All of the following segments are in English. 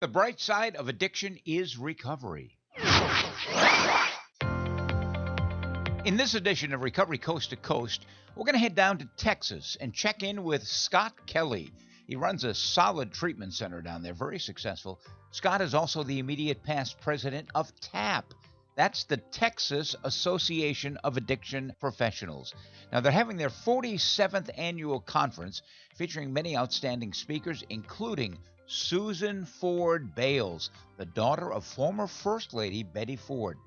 The bright side of addiction is recovery. In this edition of Recovery Coast to Coast, we're going to head down to Texas and check in with Scott Kelley. He runs a solid treatment center down there, very successful. Scott is also the immediate past president of TAAP. That's the Texas Association of Addiction Professionals. Now, they're having their 47th annual conference featuring many outstanding speakers, including Susan Ford Bales, the daughter of former First Lady Betty Ford.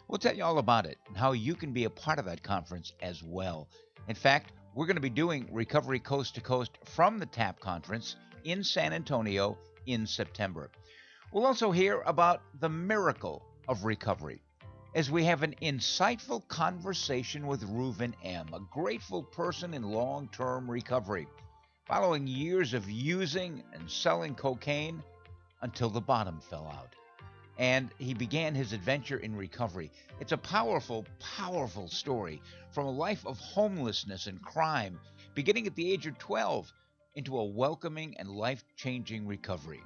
We'll tell you all about it and how you can be a part of that conference as well. In fact, we're going to be doing Recovery Coast to Coast from the TAAP conference in San Antonio in September. We'll also hear about the miracle of recovery as we have an insightful conversation with Ruvin M, a grateful person in long-term recovery, following years of using and selling cocaine until the bottom fell out. And he began his adventure in recovery. It's a powerful, powerful story from a life of homelessness and crime, beginning at the age of 12, into a welcoming and life-changing recovery.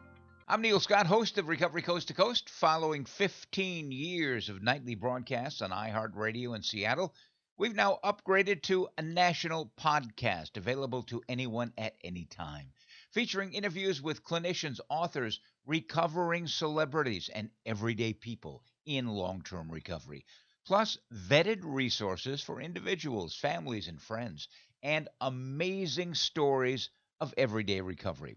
I'm Neil Scott, host of Recovery Coast to Coast. Following 15 years of nightly broadcasts on iHeartRadio in Seattle, we've now upgraded to a national podcast available to anyone at any time, featuring interviews with clinicians, authors, recovering celebrities, and everyday people in long-term recovery, plus vetted resources for individuals, families, and friends, and amazing stories of everyday recovery.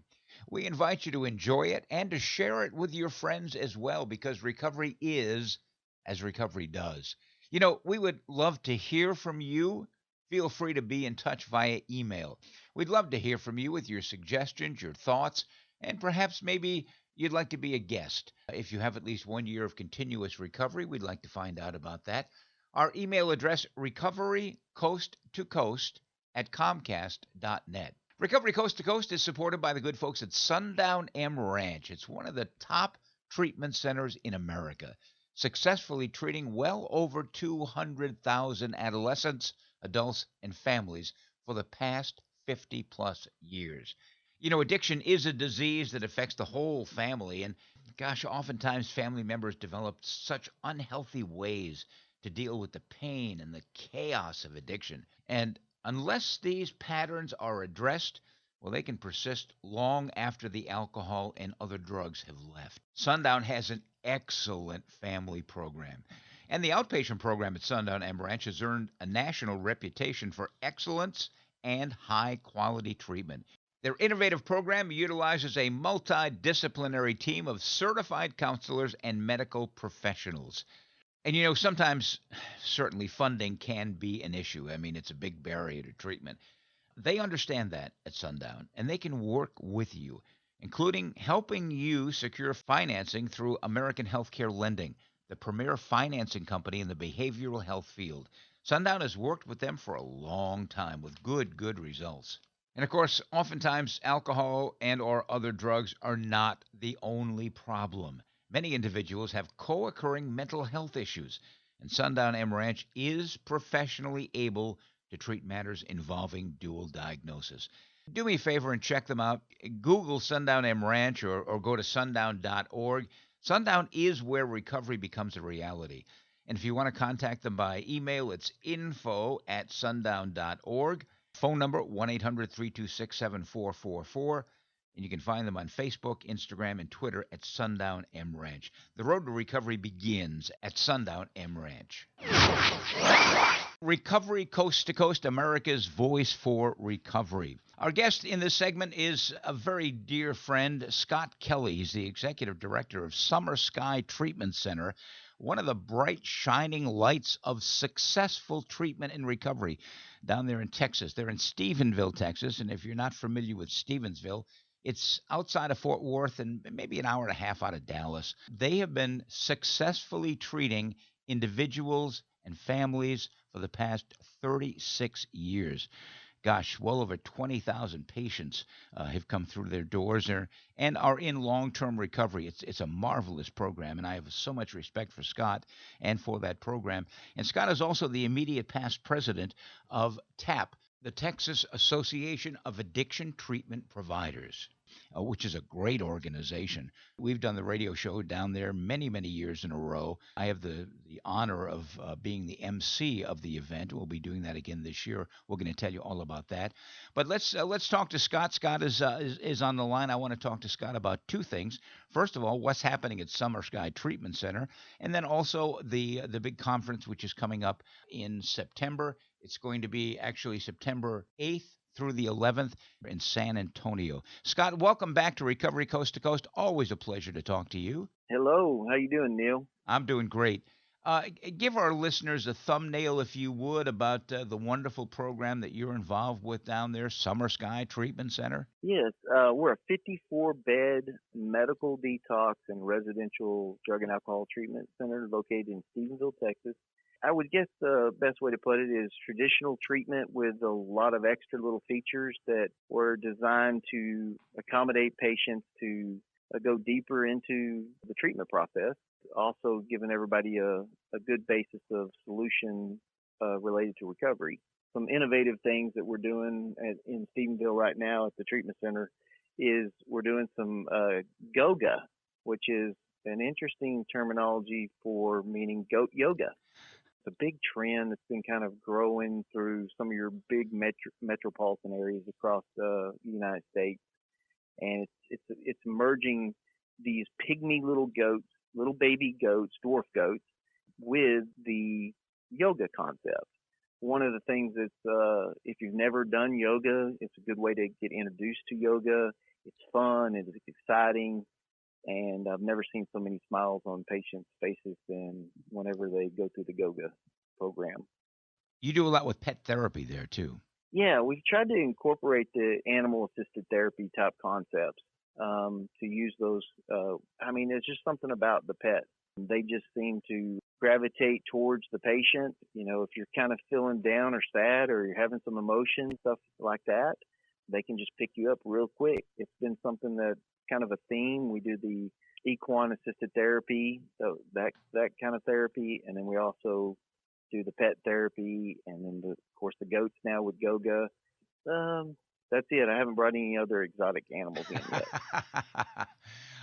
We invite you to enjoy it and to share it with your friends as well, because recovery is as recovery does. You know, we would love to hear from you. Feel free to be in touch via email. We'd love to hear from you with your suggestions, your thoughts, and perhaps maybe you'd like to be a guest. If you have at least 1 year of continuous recovery, we'd like to find out about that. Our email address, recoverycoasttocoast@comcast.net. Recovery Coast to Coast is supported by the good folks at Sundown M Ranch. It's one of the top treatment centers in America, successfully treating well over 200,000 adolescents, adults, and families for the past 50-plus years. You know, addiction is a disease that affects the whole family, and gosh, oftentimes family members develop such unhealthy ways to deal with the pain and the chaos of addiction. And unless these patterns are addressed, well, they can persist long after the alcohol and other drugs have left. Sundown has an excellent family program, and the outpatient program at Sundown M Ranch has earned a national reputation for excellence and high-quality treatment. Their innovative program utilizes a multidisciplinary team of certified counselors and medical professionals. And, you know, sometimes certainly funding can be an issue. I mean, it's a big barrier to treatment. They understand that at Sundown, and they can work with you, including helping you secure financing through American Healthcare Lending, the premier financing company in the behavioral health field. Sundown has worked with them for a long time with good results. And of course, oftentimes alcohol and or other drugs are not the only problem. Many individuals have co-occurring mental health issues, and Sundown M Ranch is professionally able to treat matters involving dual diagnosis. Do me a favor and check them out. Google Sundown M Ranch or go to sundown.org. Sundown is where recovery becomes a reality. And if you want to contact them by email, it's info@sundown.org. Phone number, 1-800-326-7444. And you can find them on Facebook, Instagram, and Twitter at Sundown M Ranch. The road to recovery begins at Sundown M Ranch. Recovery Coast to Coast, America's voice for recovery. Our guest in this segment is a very dear friend, Scott Kelley. He's the executive director of Summer Sky Treatment Center, one of the bright, shining lights of successful treatment and recovery down there in Texas. They're in Stephenville, Texas, and if you're not familiar with Stevensville, it's outside of Fort Worth and maybe an hour and a half out of Dallas. They have been successfully treating individuals and families for the past 36 years. Gosh, well over 20,000 patients have come through their doors there and are in long-term recovery. It's a marvelous program, and I have so much respect for Scott and for that program. And Scott is also the immediate past president of TAAP, the Texas Association of Addiction Treatment Providers. which is a great organization. We've done the radio show down there many, many years in a row. I have the honor of being the MC of the event. We'll be doing that again this year. We're going to tell you all about that. But let's talk to Scott. Scott is on the line. I want to talk to Scott about two things. First of all, what's happening at Summer Sky Treatment Center, and then also the big conference which is coming up in September. It's going to be actually September 8th through the 11th in San Antonio. Scott, welcome back to Recovery Coast to Coast. Always a pleasure to talk to you. Hello. How you doing, Neil? I'm doing great. Give our listeners a thumbnail, if you would, about the wonderful program that you're involved with down there, Summer Sky Treatment Center. Yes, we're a 54-bed medical detox and residential drug and alcohol treatment center located in Stephenville, Texas. I would guess the best way to put it is traditional treatment with a lot of extra little features that were designed to accommodate patients to go deeper into the treatment process. Also giving everybody a good basis of solution related to recovery. Some innovative things that we're doing in Stephenville right now at the treatment center is we're doing some goga, which is an interesting terminology for meaning goat yoga. It's a big trend that's been kind of growing through some of your big metropolitan areas across the United States, and it's merging these pygmy little goats, little baby goats, dwarf goats, with the yoga concept. One of the things that's, if you've never done yoga, it's a good way to get introduced to yoga. It's fun, it's exciting, and I've never seen so many smiles on patients' faces than whenever they go through the yoga program. You do a lot with pet therapy there, too. Yeah, we've tried to incorporate the animal-assisted therapy type concepts to use those. There's just something about the pets. They just seem to gravitate towards the patient. You know, if you're kind of feeling down or sad or you're having some emotion, stuff like that, they can just pick you up real quick. It's been something that kind of a theme. We do the equine assisted therapy, so that kind of therapy, and then we also do the pet therapy, and then of course the goats now with Goga. That's it. I haven't brought any other exotic animals in yet.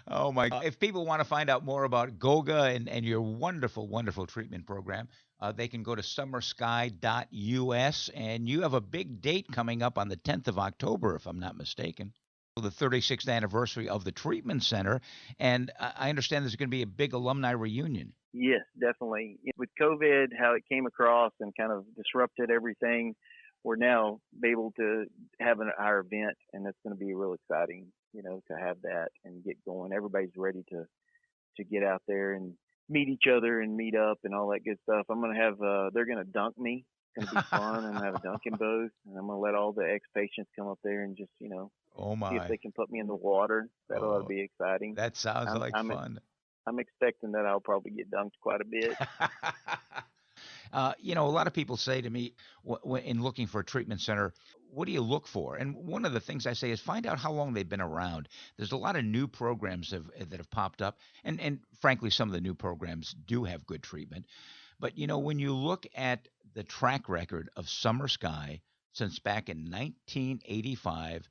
Oh my God. If people want to find out more about Goga and your wonderful, wonderful treatment program, they can go to summersky.us, and you have a big date coming up on the 10th of October, if I'm not mistaken, the 36th anniversary of the treatment center, and I understand there's going to be a big alumni reunion. Yes, definitely. With COVID, how it came across and kind of disrupted everything, we're now able to have our event, and it's going to be real exciting, to have that and get going. Everybody's ready to get out there and meet each other and meet up and all that good stuff. I'm going to have, they're going to dunk me. It's going to be fun. I'm going to have a dunking booth, and I'm going to let all the ex-patients come up there and just, oh my, see if they can put me in the water. That ought to be exciting. That sounds like fun. I'm expecting that I'll probably get dunked quite a bit. A lot of people say to me in looking for a treatment center, what do you look for? And one of the things I say is find out how long they've been around. There's a lot of new programs that have popped up, and frankly, some of the new programs do have good treatment. But, when you look at the track record of Summer Sky since back in 1985,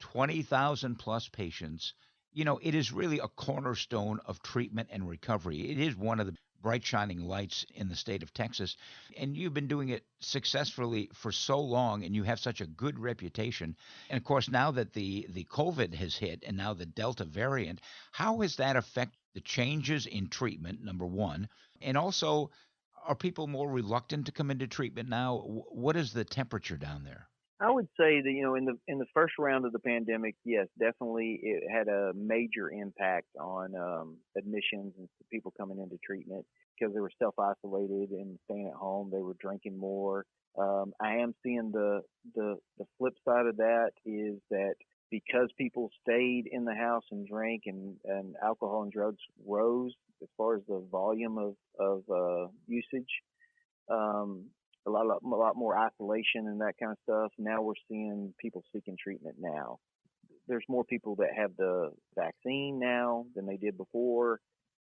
20,000 plus patients, it is really a cornerstone of treatment and recovery. It is one of the bright shining lights in the state of Texas. And you've been doing it successfully for so long, and you have such a good reputation. And of course, now that the COVID has hit and now the Delta variant, how has that affected the changes in treatment, number one? And also, are people more reluctant to come into treatment now? What is the temperature down there? I would say that in the first round of the pandemic, yes, definitely it had a major impact on admissions and people coming into treatment because they were self-isolated and staying at home. They were drinking more. I am seeing the flip side of that is that because people stayed in the house and drank and alcohol and drugs rose as far as the volume of usage. A lot more isolation and that kind of stuff. Now we're seeing people seeking treatment now. There's more people that have the vaccine now than they did before.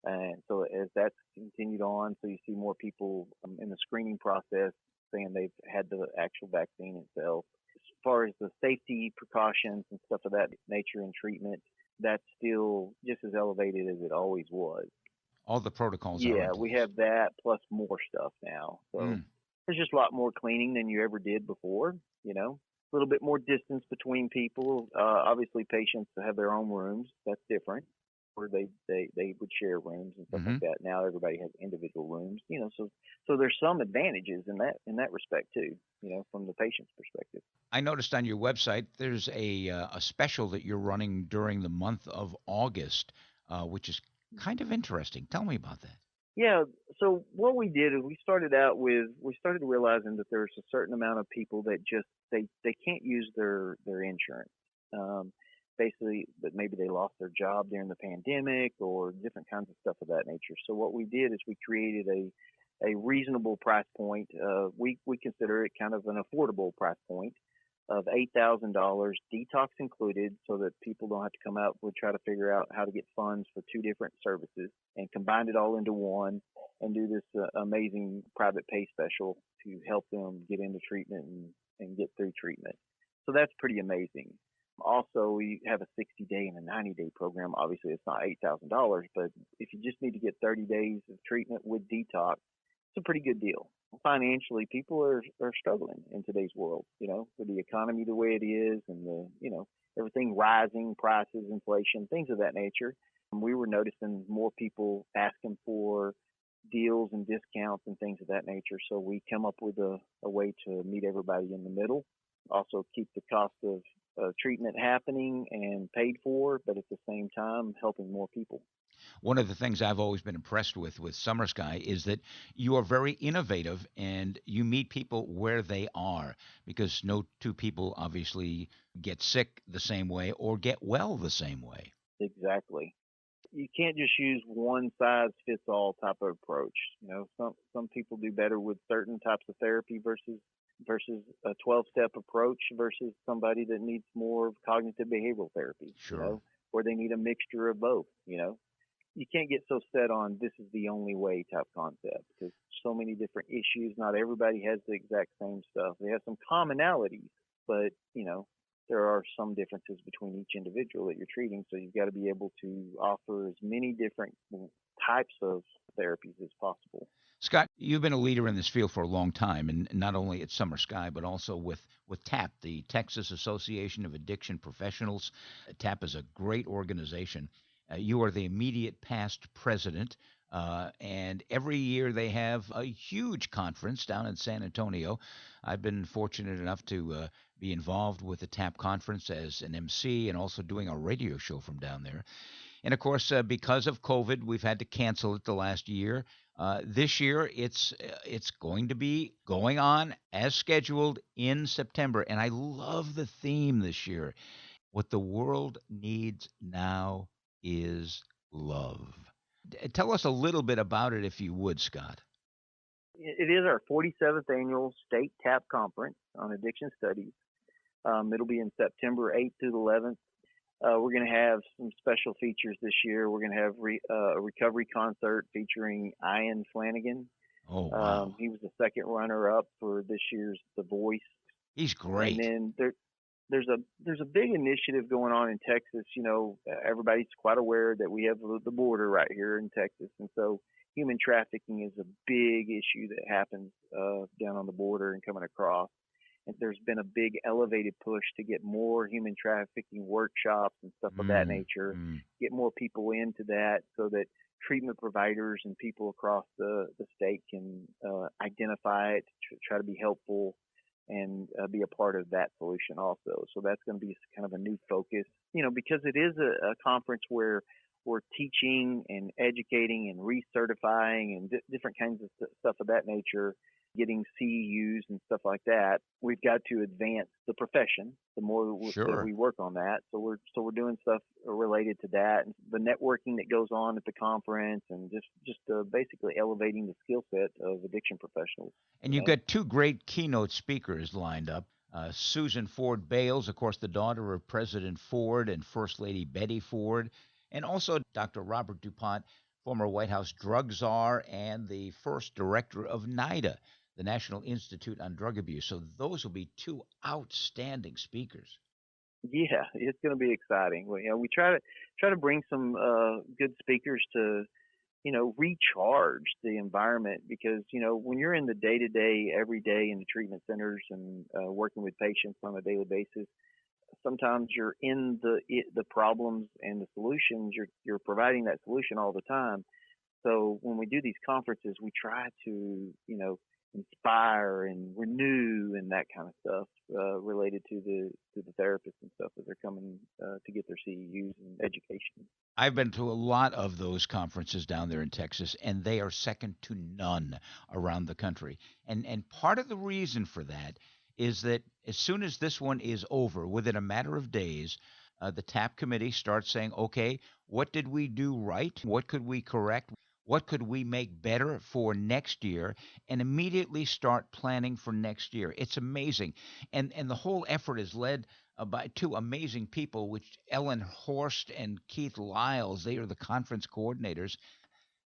And so as that's continued on, so you see more people in the screening process saying they've had the actual vaccine itself. far as the safety precautions and stuff of that nature in treatment, that's still just as elevated as it always was. All the protocols are in Yeah, we place. have that plus more stuff now. So Mm. there's just a lot more cleaning than you ever did before, a little bit more distance between people. Obviously, patients have their own rooms. That's different. Or they would share rooms and stuff Hmm. like that. Now everybody has individual rooms, so there's some advantages in that respect too, from the patient's perspective. I noticed on your website there's a special that you're running during the month of August, which is kind of interesting. Tell me about that. Yeah, so what we did is we started realizing that there's a certain amount of people that just they can't use their insurance. Um, Basically, that maybe they lost their job during the pandemic or different kinds of stuff of that nature. So what we did is we created a reasonable price point. We consider it kind of an affordable price point of $8,000, detox included, so that people don't have to come out. We try to figure out how to get funds for two different services and combine it all into one and do this amazing private pay special to help them get into treatment and get through treatment. So that's pretty amazing. Also, we have a 60-day and a 90-day program. Obviously, it's not $8,000, but if you just need to get 30 days of treatment with detox, it's a pretty good deal. Financially, people are struggling in today's world, with the economy the way it is and everything rising, prices, inflation, things of that nature. And we were noticing more people asking for deals and discounts and things of that nature. So we come up with a way to meet everybody in the middle, also keep the cost of treatment happening and paid for, but at the same time helping more people. One of the things I've always been impressed with Summer Sky is that you are very innovative and you meet people where they are, because no two people obviously get sick the same way or get well the same way. Exactly. You can't just use one size fits all type of approach. Some people do better with certain types of therapy versus a 12-step approach versus somebody that needs more of cognitive behavioral therapy, Sure. or they need a mixture of both. You can't get so set on this is the only way type concept because so many different issues. Not everybody has the exact same stuff. They have some commonalities, but there are some differences between each individual that you're treating. So you've got to be able to offer as many different types of therapies as possible. Scott, you've been a leader in this field for a long time, and not only at Summer Sky, but also with TAAP, the Texas Association of Addiction Professionals. TAAP is a great organization. You are the immediate past president, and every year they have a huge conference down in San Antonio. I've been fortunate enough to be involved with the TAAP conference as an MC and also doing a radio show from down there. And of course, because of COVID, we've had to cancel it the last year. This year, it's going to be going on as scheduled in September, and I love the theme this year. What the world needs now is love. Tell us a little bit about it, if you would, Scott. It is our 47th annual state TAAP conference on addiction studies. It'll be in September 8th through the 11th. We're going to have some special features this year. We're going to have a recovery concert featuring Ian Flanagan. Oh, wow. He was the second runner-up for this year's The Voice. He's great. And then there's a big initiative going on in Texas. Everybody's quite aware that we have the border right here in Texas, and so human trafficking is a big issue that happens down on the border and coming across. And there's been a big elevated push to get more human trafficking workshops and stuff of that nature, get more people into that so that treatment providers and people across the state can identify it, try to be helpful, and be a part of that solution also. So that's going to be kind of a new focus, because it is a conference where we're teaching and educating and recertifying and different kinds of stuff of that nature, getting CEUs and stuff like that. We've got to advance the profession the more that we work on that. So we're doing stuff related to that, and the networking that goes on at the conference, and just basically elevating the skill set of addiction professionals. And you've got two great keynote speakers lined up. Susan Ford Bales, of course, the daughter of President Ford and First Lady Betty Ford, and also Dr. Robert DuPont, former White House drug czar and the first director of NIDA. the National Institute on Drug Abuse. So those will be two outstanding speakers. Yeah, it's going to be exciting. We try to bring some good speakers to recharge the environment, because when you're in the day to day, every day in the treatment centers and working with patients on a daily basis, sometimes you're in the problems and the solutions. You're providing that solution all the time. So when we do these conferences, we try to inspire and renew and that kind of stuff related to the therapists and stuff as they're coming to get their CEUs and education. I've been to a lot of those conferences down there in Texas, and they are second to none around the country. And part of the reason for that is that as soon as this one is over, within a matter of days, the TAAP committee starts saying, okay, what did we do right? What could we correct? What could we make better for next year? And immediately start planning for next year. It's amazing. And the whole effort is led by two amazing people, which Ellen Horst and Keith Lyles, they are the conference coordinators.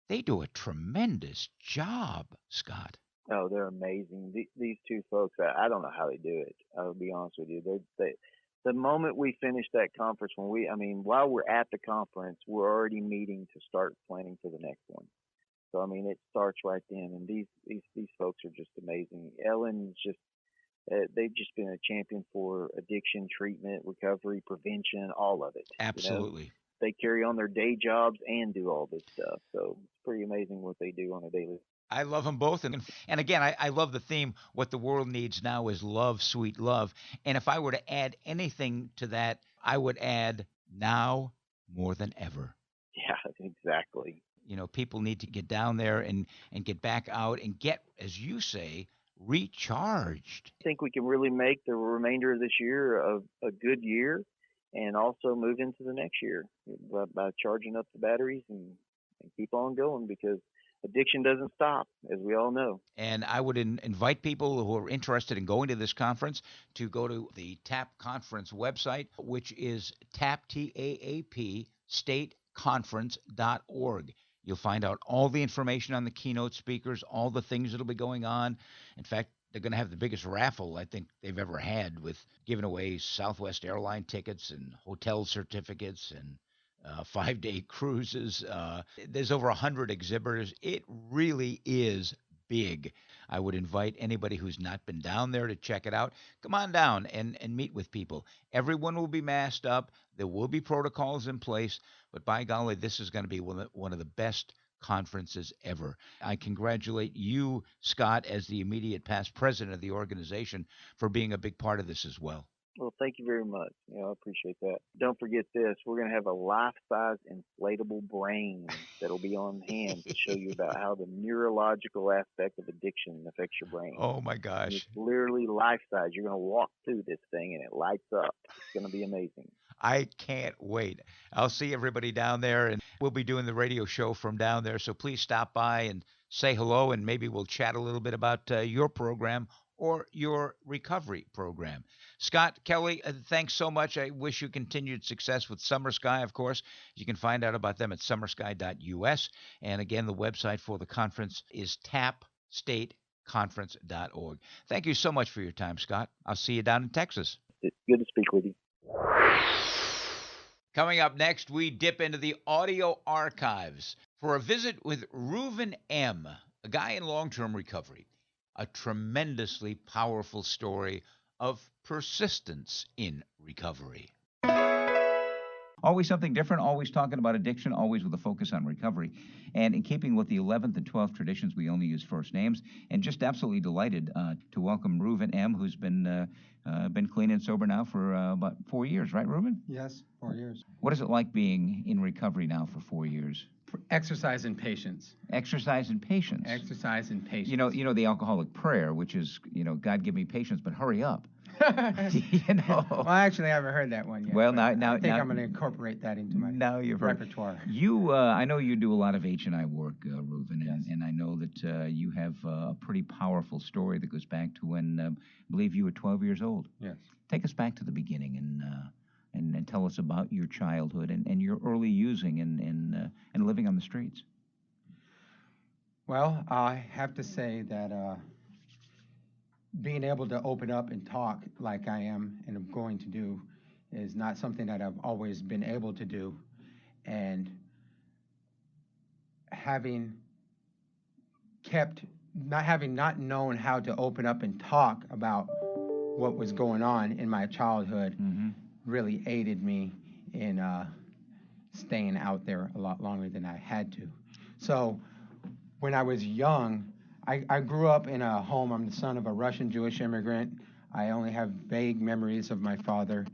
They do a tremendous job, Scott. Oh, they're amazing. These two folks, I don't know how they do it. I'll be honest with you. The moment we finish that conference, while we're at the conference, we're already meeting to start planning for the next one. So, it starts right then. And these folks are just amazing. Ellen's just, they've just been a champion for addiction treatment, recovery, prevention, all of it. Absolutely. They carry on their day jobs and do all this stuff. So it's pretty amazing what they do on a daily basis. I love them both. And again, I love the theme. What the world needs now is love, sweet love. And if I were to add anything to that, I would add now more than ever. Yeah, exactly. People need to get down there and get back out and get, as you say, recharged. I think we can really make the remainder of this year a good year, and also move into the next year by charging up the batteries and keep on going, because addiction doesn't stop, as we all know. And I would invite people who are interested in going to this conference to go to the TAAP conference website, which is TAAP, T-A-A-P, stateconference.org. You'll find out all the information on the keynote speakers, all the things that will be going on. In fact, they're going to have the biggest raffle I think they've ever had, with giving away Southwest airline tickets and hotel certificates and 5-day cruises. There's over 100 exhibitors. It really is big. I would invite anybody who's not been down there to check it out. Come on down and meet with people. Everyone will be masked up. There will be protocols in place. But by golly, this is going to be one of the best conferences ever. I congratulate you, Scott, as the immediate past president of the organization, for being a big part of this as well. Well, thank you very much. I appreciate that. Don't forget this. We're going to have a life-size inflatable brain that'll be on hand to show you about how the neurological aspect of addiction affects your brain. Oh, my gosh. And it's literally life-size. You're going to walk through this thing, and it lights up. It's going to be amazing. I can't wait. I'll see everybody down there, and we'll be doing the radio show from down there. So please stop by and say hello, and maybe we'll chat a little bit about your program or your recovery program. Scott Kelley, thanks so much. I wish you continued success with Summer Sky, of course. You can find out about them at summersky.us. And again, the website for the conference is taapstateconference.org. Thank you so much for your time, Scott. I'll see you down in Texas. It's good to speak with you. Coming up next, we dip into the audio archives for a visit with Ruvin M, a guy in long-term recovery. A tremendously powerful story of persistence in recovery. Always something different, always talking about addiction, always with a focus on recovery. And in keeping with the 11th and 12th traditions, we only use first names. And just absolutely delighted to welcome Ruvin M, who's been clean and sober now for about 4 years, right, Ruvin? Yes, 4 years. What is it like being in recovery now for 4 years? Exercise and patience. Exercise and patience. Exercise and patience. You know the alcoholic prayer, which is, God give me patience, but hurry up. Well, actually, I haven't heard that one yet. Well, I now think I'm going to incorporate that into my repertoire. I know you do a lot of H&I work, Ruvin, yes. and I know that you have a pretty powerful story that goes back to when I believe you were 12 years old. Yes. Take us back to the beginning and tell us about your childhood and your early using and living on the streets. Well, I have to say that being able to open up and talk like I am and I'm going to do is not something that I've always been able to do. And having not known how to open up and talk about what was going on in my childhood really aided me in staying out there a lot longer than I had to. So when I was young, I grew up in a home. I'm the son of a Russian Jewish immigrant. I only have vague memories of my father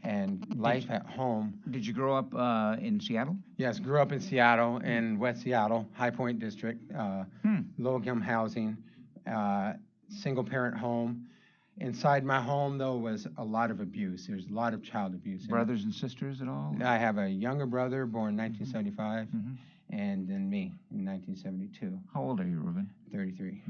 and life at home. Did you grow up in Seattle? Yes, grew up in Seattle, in West Seattle, High Point District, low-income housing, single-parent home. Inside my home, though, was a lot of abuse. There's a lot of child abuse. Brothers and sisters at all? I have a younger brother born in 1975, and then me in 1972. How old are you, Reuben? 33.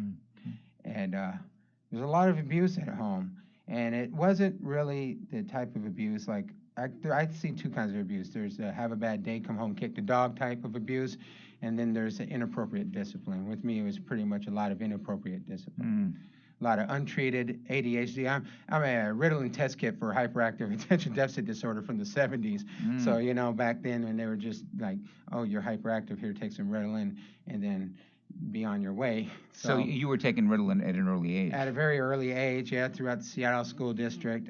And there's a lot of abuse at home. And it wasn't really the type of abuse like, I see two kinds of abuse. There's have a bad day, come home, kick the dog type of abuse, and then there's the inappropriate discipline. With me, it was pretty much a lot of inappropriate discipline. A lot of untreated ADHD. I'm a Ritalin test kit for hyperactive attention deficit disorder from the 70s. So, you know, back then when they were just like, oh, you're hyperactive, here, take some Ritalin, and then be on your way. So you were taking Ritalin at an early age? At a very early age, yeah, throughout the Seattle School District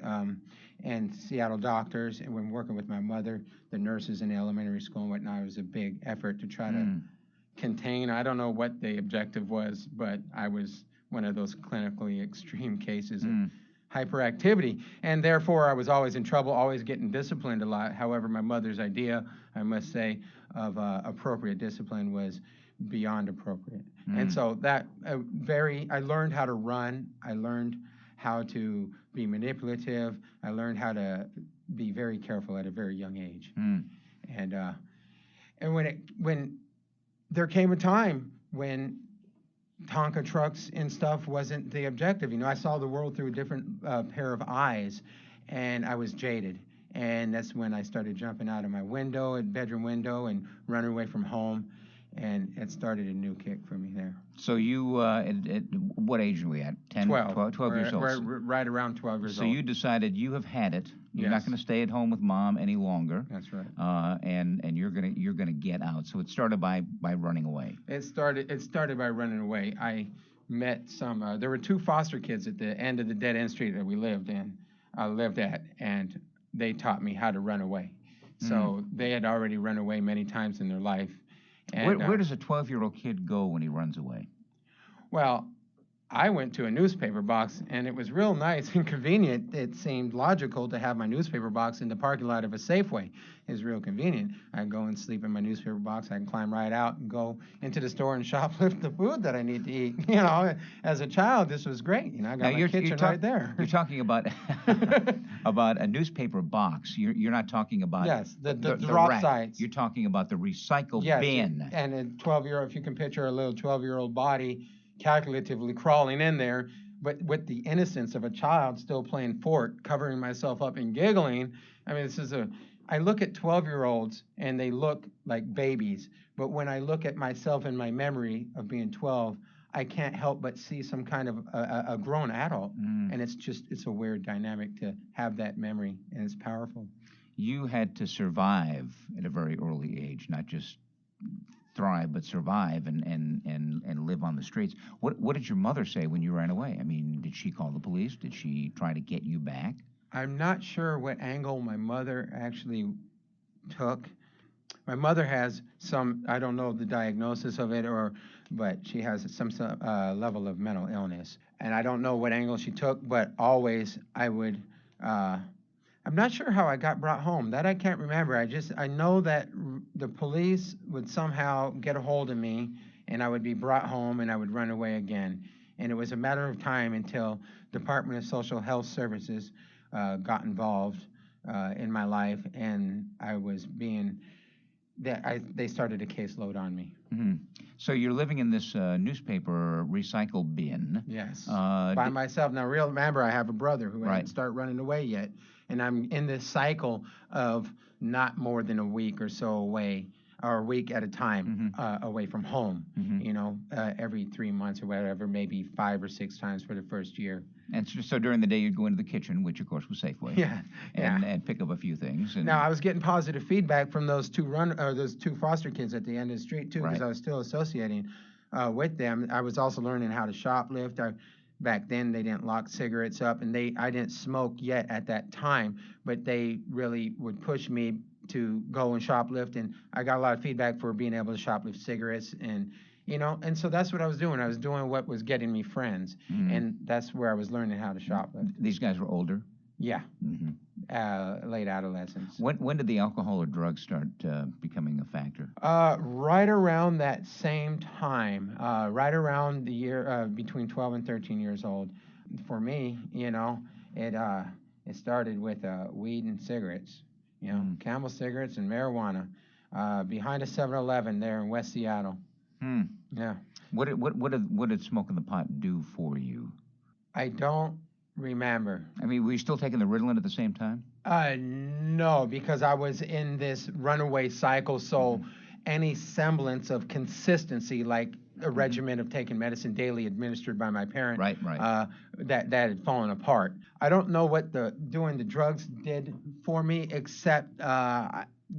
and Seattle doctors. And when working with my mother, the nurses in the elementary school and whatnot, it was a big effort to try to contain. I don't know what the objective was, but I was one of those clinically extreme cases of hyperactivity. And therefore, I was always in trouble, always getting disciplined a lot. However, my mother's idea, I must say, of appropriate discipline was beyond appropriate. And so that I learned how to run. I learned how to be manipulative. I learned how to be very careful at a very young age. And when there came a time when Tonka trucks and stuff wasn't the objective. You know, I saw the world through a different pair of eyes, and I was jaded. And that's when I started jumping out of my bedroom window, and running away from home. And it started a new kick for me there. So you, at what age were we at? 10, 12 years old? Right around 12 years old. So you decided you have had it. You're not going to stay at home with mom any longer. That's right. And you're gonna get out. So it started by running away. It started by running away. I met some. There were two foster kids at the end of the dead end street that we lived at, and they taught me how to run away. So they had already run away many times in their life. And, where does a 12-year-old kid go when he runs away? Well, I went to a newspaper box, and it was real nice and convenient. It seemed logical to have my newspaper box in the parking lot of a Safeway. It was real convenient. I can go and sleep in my newspaper box. I can climb right out and go into the store and shoplift the food that I need to eat. You know, as a child, this was great. You know, I got my kitchen right there. You're talking about about a newspaper box. You're not talking about the drop sites. You're talking about the recycle bin. And a 12-year-old, if you can picture a little 12-year-old body calculatively crawling in there, but with the innocence of a child still playing fort, covering myself up and giggling. I mean, I look at 12-year-olds and they look like babies, but when I look at myself in my memory of being 12, I can't help but see some kind of a grown adult. And it's a weird dynamic to have that memory, and it's powerful. You had to survive at a very early age, not just thrive, but survive and live on the streets. What did your mother say when you ran away? I mean, did she call the police? Did she try to get you back? I'm not sure what angle my mother actually took. My mother has some, I don't know the diagnosis of it, but she has some level of mental illness. And I don't know what angle she took, but always I would, I'm not sure how I got brought home. That I can't remember. I know that the police would somehow get a hold of me, and I would be brought home, and I would run away again. And it was a matter of time until Department of Social Health Services got involved in my life, and they started a caseload on me. So you're living in this newspaper recycle bin. Yes, by myself. Now, remember, I have a brother who hasn't started running away yet. And I'm in this cycle of not more than a week or so away or a week at a time away from home, every 3 months or whatever, maybe 5 or 6 times for the first year. And so during the day, you'd go into the kitchen, which, of course, was Safeway. Yeah. And pick up a few things. Now, I was getting positive feedback from those two foster kids at the end of the street, too, because I was still associating with them. I was also learning how to shoplift. Back then, they didn't lock cigarettes up, and I didn't smoke yet at that time, but they really would push me to go and shoplift, and I got a lot of feedback for being able to shoplift cigarettes, and so that's what I was doing. I was doing what was getting me friends, and that's where I was learning how to shoplift. These guys were older? Yeah. Late adolescence. When did the alcohol or drugs start becoming a factor? Right around that same time, right around the year between 12 and 13 years old. For me, it started with weed and cigarettes, Camel cigarettes and marijuana, behind a 7-Eleven there in West Seattle. Yeah. What did smoking the pot do for you? I don't remember. I mean, were you still taking the Ritalin at the same time? No, because I was in this runaway cycle, so any semblance of consistency, like a regimen of taking medicine daily administered by my parent, right. That had fallen apart. I don't know what doing the drugs did for me, except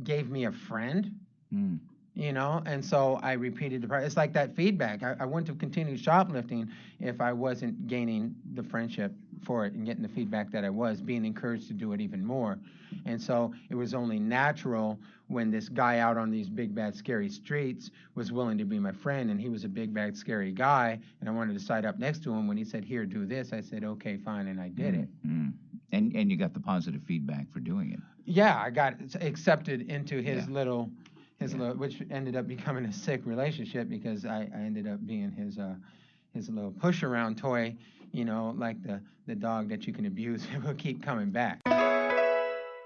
gave me a friend. And so I repeated the process. It's like that feedback. I wouldn't have continued shoplifting if I wasn't gaining the friendship for it and getting the feedback that I was, being encouraged to do it even more. And so it was only natural when this guy out on these big, bad, scary streets was willing to be my friend, and he was a big, bad, scary guy, and I wanted to side up next to him. When he said, "Here, do this," I said, "Okay, fine," and I did it. And you got the positive feedback for doing it. Yeah, I got accepted into his little, which ended up becoming a sick relationship, because I ended up being his little push-around toy, like the dog that you can abuse. It will keep coming back.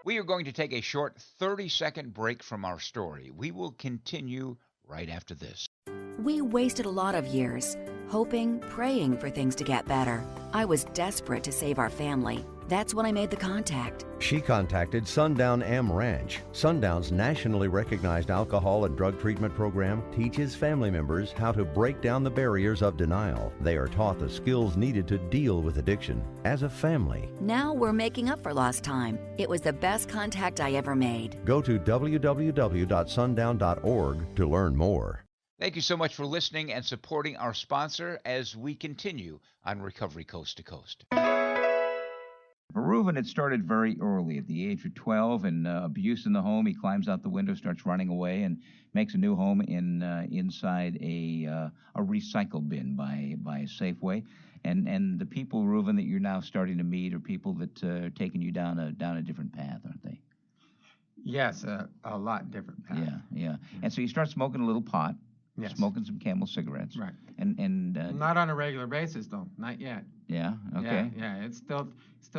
We are going to take a short 30-second break from our story. We will continue right after this. We wasted a lot of years hoping, praying for things to get better. I was desperate to save our family. That's when I made the contact. She contacted Sundown M Ranch. Sundown's nationally recognized alcohol and drug treatment program teaches family members how to break down the barriers of denial. They are taught the skills needed to deal with addiction as a family. Now we're making up for lost time. It was the best contact I ever made. Go to www.sundown.org to learn more. Thank you so much for listening and supporting our sponsor as we continue on Recovery Coast to Coast. For Ruvin, it started very early, at the age of 12, and abuse in the home. He climbs out the window, starts running away, and makes a new home inside a recycle bin by Safeway. And the people, Ruvin, that you're now starting to meet are people that are taking you down a different path, aren't they? Yes, a lot different path. Yeah. And so you start smoking a little pot. Yes. Smoking some Camel cigarettes. Right. And not on a regular basis, though. Not yet. Yeah. Okay. Yeah. It still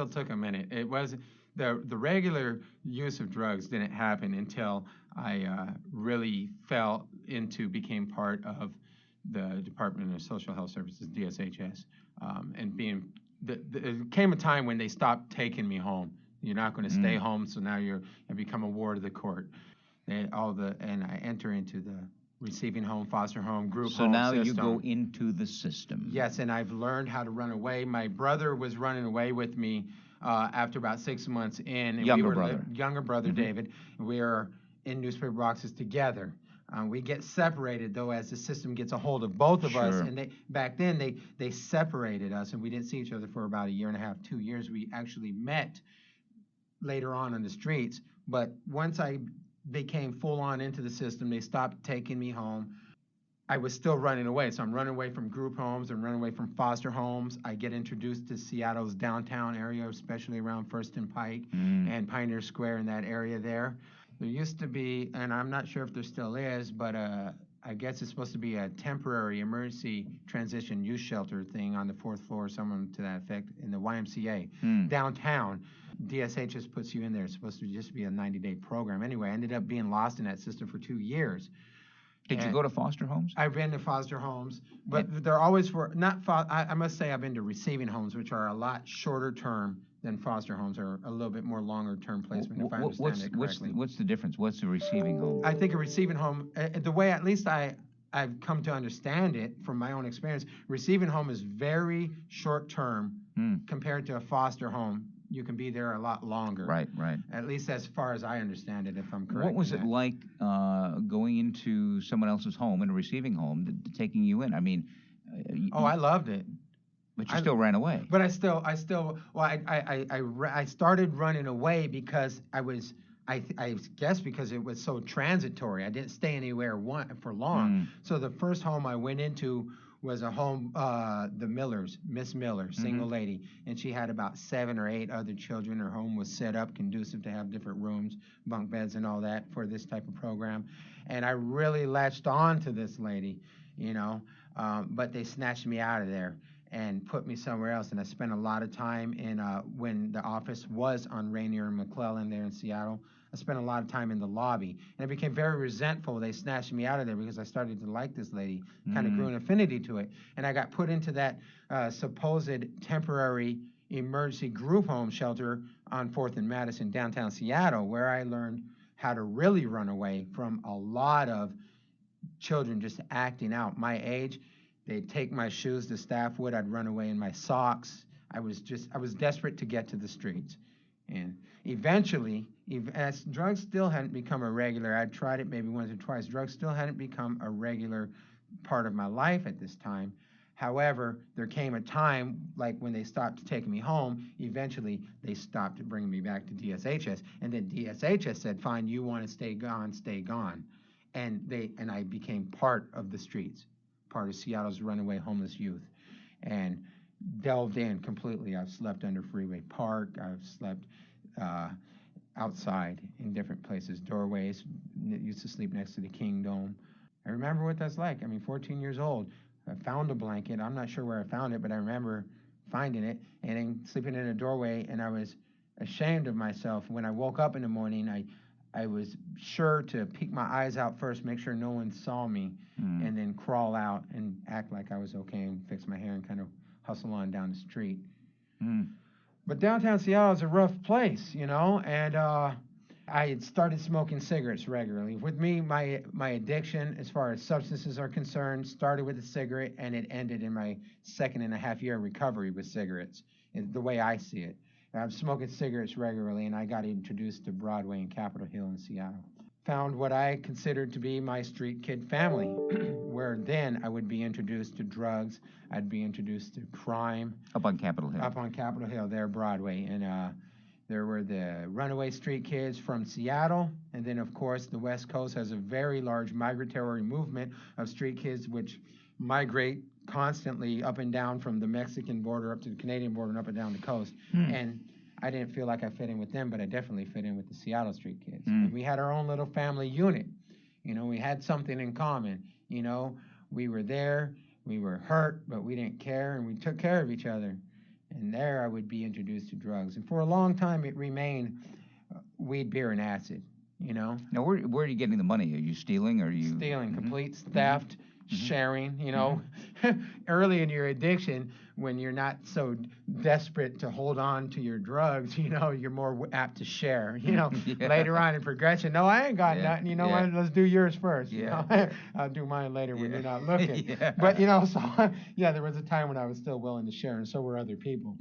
took a minute. It was the regular use of drugs didn't happen until I really became part of the Department of Social Health Services, DSHS, and it came a time when they stopped taking me home. You're not going to stay home, so now you become a ward of the court. And I enter into the receiving home, foster home, group home system. So now you go into the system. Yes, and I've learned how to run away. My brother was running away with me after about 6 months in. And younger brother, David. We are in newspaper boxes together. We get separated, though, as the system gets a hold of both of us. And back then, they separated us, and we didn't see each other for about 1.5 years, 2 years. We actually met later on the streets. But once I became full-on into the system, they stopped taking me home. I was still running away. So I'm running away from group homes and running away from foster homes. I get introduced to Seattle's downtown area, especially around First and Pike and Pioneer Square in that area there. There used to be, and I'm not sure if there still is, but I guess it's supposed to be a temporary emergency transition youth shelter thing on the 4th floor, someone to that effect, in the YMCA downtown. DSHS puts you in there. It's supposed to just be a 90-day program. Anyway, I ended up being lost in that system for 2 years. Did you go to foster homes? I've been to foster homes, but they're always I must say I've been to receiving homes, which are a lot shorter term than foster homes, are a little bit more longer-term placement, if I understand it correctly. What's the difference? What's the receiving home? I think a receiving home, the way at least I've come to understand it from my own experience, receiving home is very short-term compared to a foster home. You can be there a lot longer. Right. At least as far as I understand it, if I'm correct. What was it like going into someone else's home, in a receiving home, taking you in? I mean... I loved it. But you still ran away. But I started running away because I guess because it was so transitory. I didn't stay anywhere for long. So the first home I went into was a home, the Millers, Miss Miller, single lady, and she had about 7 or 8 other children. Her home was set up conducive to have different rooms, bunk beds and all that for this type of program. And I really latched on to this lady, but they snatched me out of there and put me somewhere else. And I spent a lot of time in, when the office was on Rainier and McClellan there in Seattle, I spent a lot of time in the lobby. And I became very resentful. They snatched me out of there because I started to like this lady, kind of grew an affinity to it. And I got put into that supposed temporary emergency group home shelter on 4th and Madison, downtown Seattle, where I learned how to really run away from a lot of children just acting out. My age, they'd take my shoes, the staff would, I'd run away in my socks. I was desperate to get to the streets. And eventually, as drugs still hadn't become a regular, I'd tried it maybe once or twice, drugs still hadn't become a regular part of my life at this time. However, there came a time, like when they stopped taking me home, eventually they stopped bringing me back to DSHS. And then DSHS said, fine, you want to stay gone, stay gone. And I became part of the streets, part of Seattle's runaway homeless youth, and delved in completely. I've slept under Freeway Park. I've slept outside in different places, doorways. Used to sleep next to the King Dome. I remember what that's like. I mean, 14 years old. I found a blanket. I'm not sure where I found it, but I remember finding it and then sleeping in a doorway, and I was ashamed of myself. When I woke up in the morning, I was sure to peek my eyes out first, make sure no one saw me, and then crawl out and act like I was okay and fix my hair and kind of hustle on down the street. But downtown Seattle is a rough place, and I had started smoking cigarettes regularly. With me, my addiction, as far as substances are concerned, started with a cigarette, and it ended in my 2.5 year recovery with cigarettes, the way I see it. I'm smoking cigarettes regularly, and I got introduced to Broadway and Capitol Hill in Seattle. Found what I considered to be my street kid family, where then I would be introduced to drugs, I'd be introduced to crime. Up on Capitol Hill. Up on Capitol Hill, there, Broadway. And there were the runaway street kids from Seattle, and then, of course, the West Coast has a very large migratory movement of street kids which migrate constantly up and down from the Mexican border up to the Canadian border and up and down the coast. And I didn't feel like I fit in with them, but I definitely fit in with the Seattle street kids. And we had our own little family unit. We had something in common. We were there, we were hurt, but we didn't care, and we took care of each other. And there I would be introduced to drugs. And for a long time it remained weed, beer, and acid, Now, where are you getting the money? Are you stealing? Or are you... Stealing, complete theft. Sharing, early in your addiction, when you're not so desperate to hold on to your drugs, you're more apt to share, later on in progression. No, I ain't got nothing, what, let's do yours first. I'll do mine later when you're not looking. But, so, there was a time when I was still willing to share, and so were other people.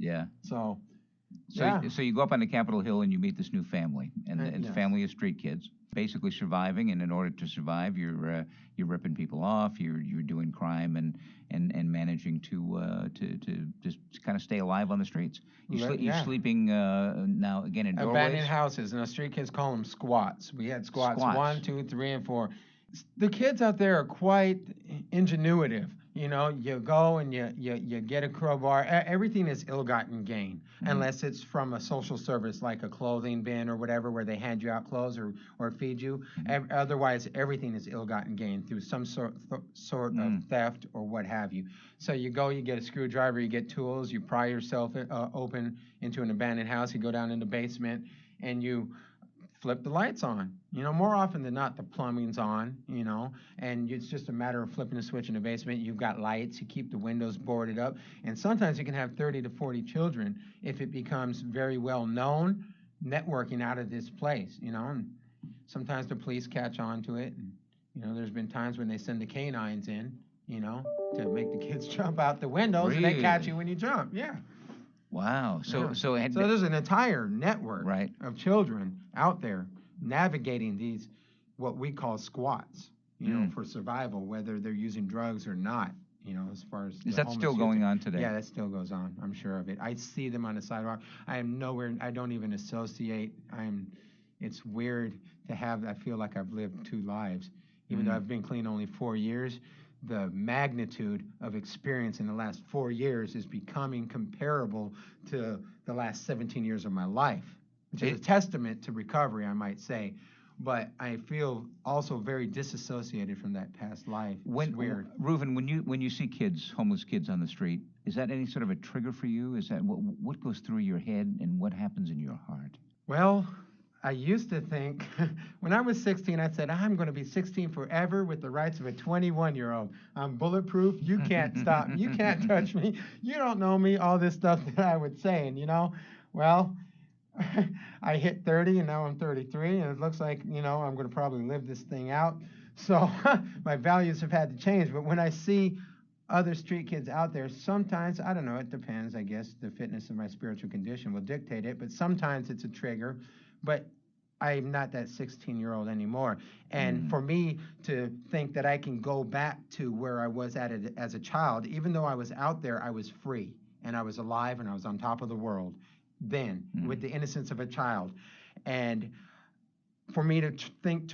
So you go up on the Capitol Hill and you meet this new family, and it's a family of street kids, basically surviving. And in order to survive, you're ripping people off, you're doing crime and managing to just kind of stay alive on the streets. You're sleeping now again in doorways. Abandoned houses, and the street kids call them squats. We had squats 1, 2, 3, and 4. The kids out there are quite ingenuitive. You go and you get a crowbar. Everything is ill-gotten gain, unless it's from a social service like a clothing bin or whatever, where they hand you out clothes or feed you. Otherwise, everything is ill-gotten gain through some sort of theft or what have you. So you go, you get a screwdriver, you get tools, you pry yourself open into an abandoned house, you go down in the basement, and you flip the lights on. More often than not, the plumbing's on, and it's just a matter of flipping a switch in the basement. You've got lights, you keep the windows boarded up, and sometimes you can have 30 to 40 children if it becomes very well known, networking out of this place, and sometimes the police catch on to it, and, there's been times when they send the canines in, to make the kids jump out the windows, and they catch you when you jump, yeah. Wow. So there's an entire network right. of children out there navigating these, what we call squats, for survival, whether they're using drugs or not, as far as. Is that still going on today? Yeah, that still goes on. I'm sure of it. I see them on the sidewalk. I don't even associate. It's weird to have, I feel like I've lived two lives. Even though I've been clean only 4 years, the magnitude of experience in the last 4 years is becoming comparable to the last 17 years of my life, which is a testament to recovery, I might say. But I feel also very disassociated from that past life. It's weird. Ruvin, when you see kids, homeless kids on the street, is that any sort of a trigger for you? Is that what goes through your head and what happens in your heart? Well, I used to think, when I was 16, I said, I'm going to be 16 forever with the rights of a 21-year-old. I'm bulletproof. You can't stop me. You can't touch me. You don't know me, all this stuff that I would say. And, well, I hit 30, and now I'm 33, and it looks like, I'm going to probably live this thing out. So my values have had to change. But when I see other street kids out there, sometimes, I don't know, it depends, I guess. The fitness of my spiritual condition will dictate it. But sometimes it's a trigger. But I'm not that 16-year-old anymore. And for me to think that I can go back to where I was at it as a child, even though I was out there, I was free, and I was alive, and I was on top of the world then, with the innocence of a child. And for me to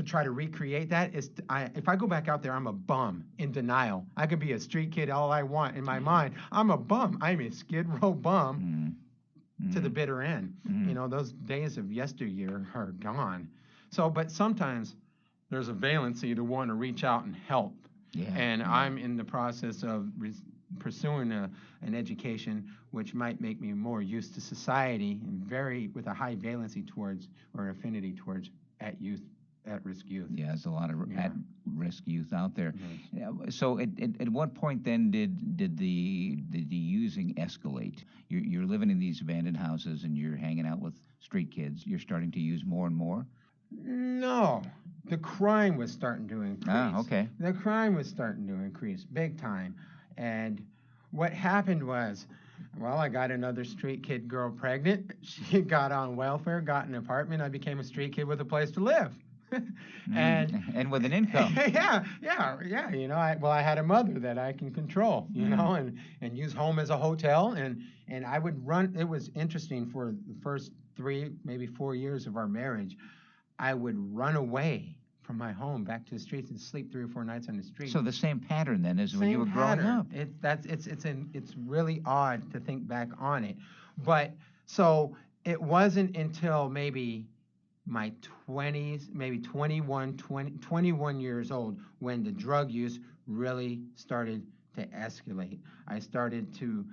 try to recreate that, if I go back out there, I'm a bum in denial. I could be a street kid all I want in my mind. I'm a bum. I'm a Skid Row bum. To the bitter end. Those days of yesteryear are gone. So, but sometimes there's a valency to want to reach out and help. And I'm in the process of pursuing an education which might make me more used to society and with a high valency towards, or affinity towards, at-risk youth. Yeah, there's a lot of at-risk youth out there. So at what point then did the using escalate? You're living in these abandoned houses and you're hanging out with street kids. You're starting to use more and more? No. The crime was starting to increase. Ah, okay. The crime was starting to increase big time. And what happened was, well, I got another street kid girl pregnant. She got on welfare, got an apartment. I became a street kid with a place to live. and with an income. Yeah. I had a mother that I can control, and use home as a hotel, and I would run. It was interesting for the first 3, maybe 4 years of our marriage. I would run away from my home back to the streets and sleep 3 or 4 nights on the street. So the same pattern then as when you were growing up. It's really odd to think back on it, but so it wasn't until maybe my 20s, maybe 21 years old, when the drug use really started to escalate. I started to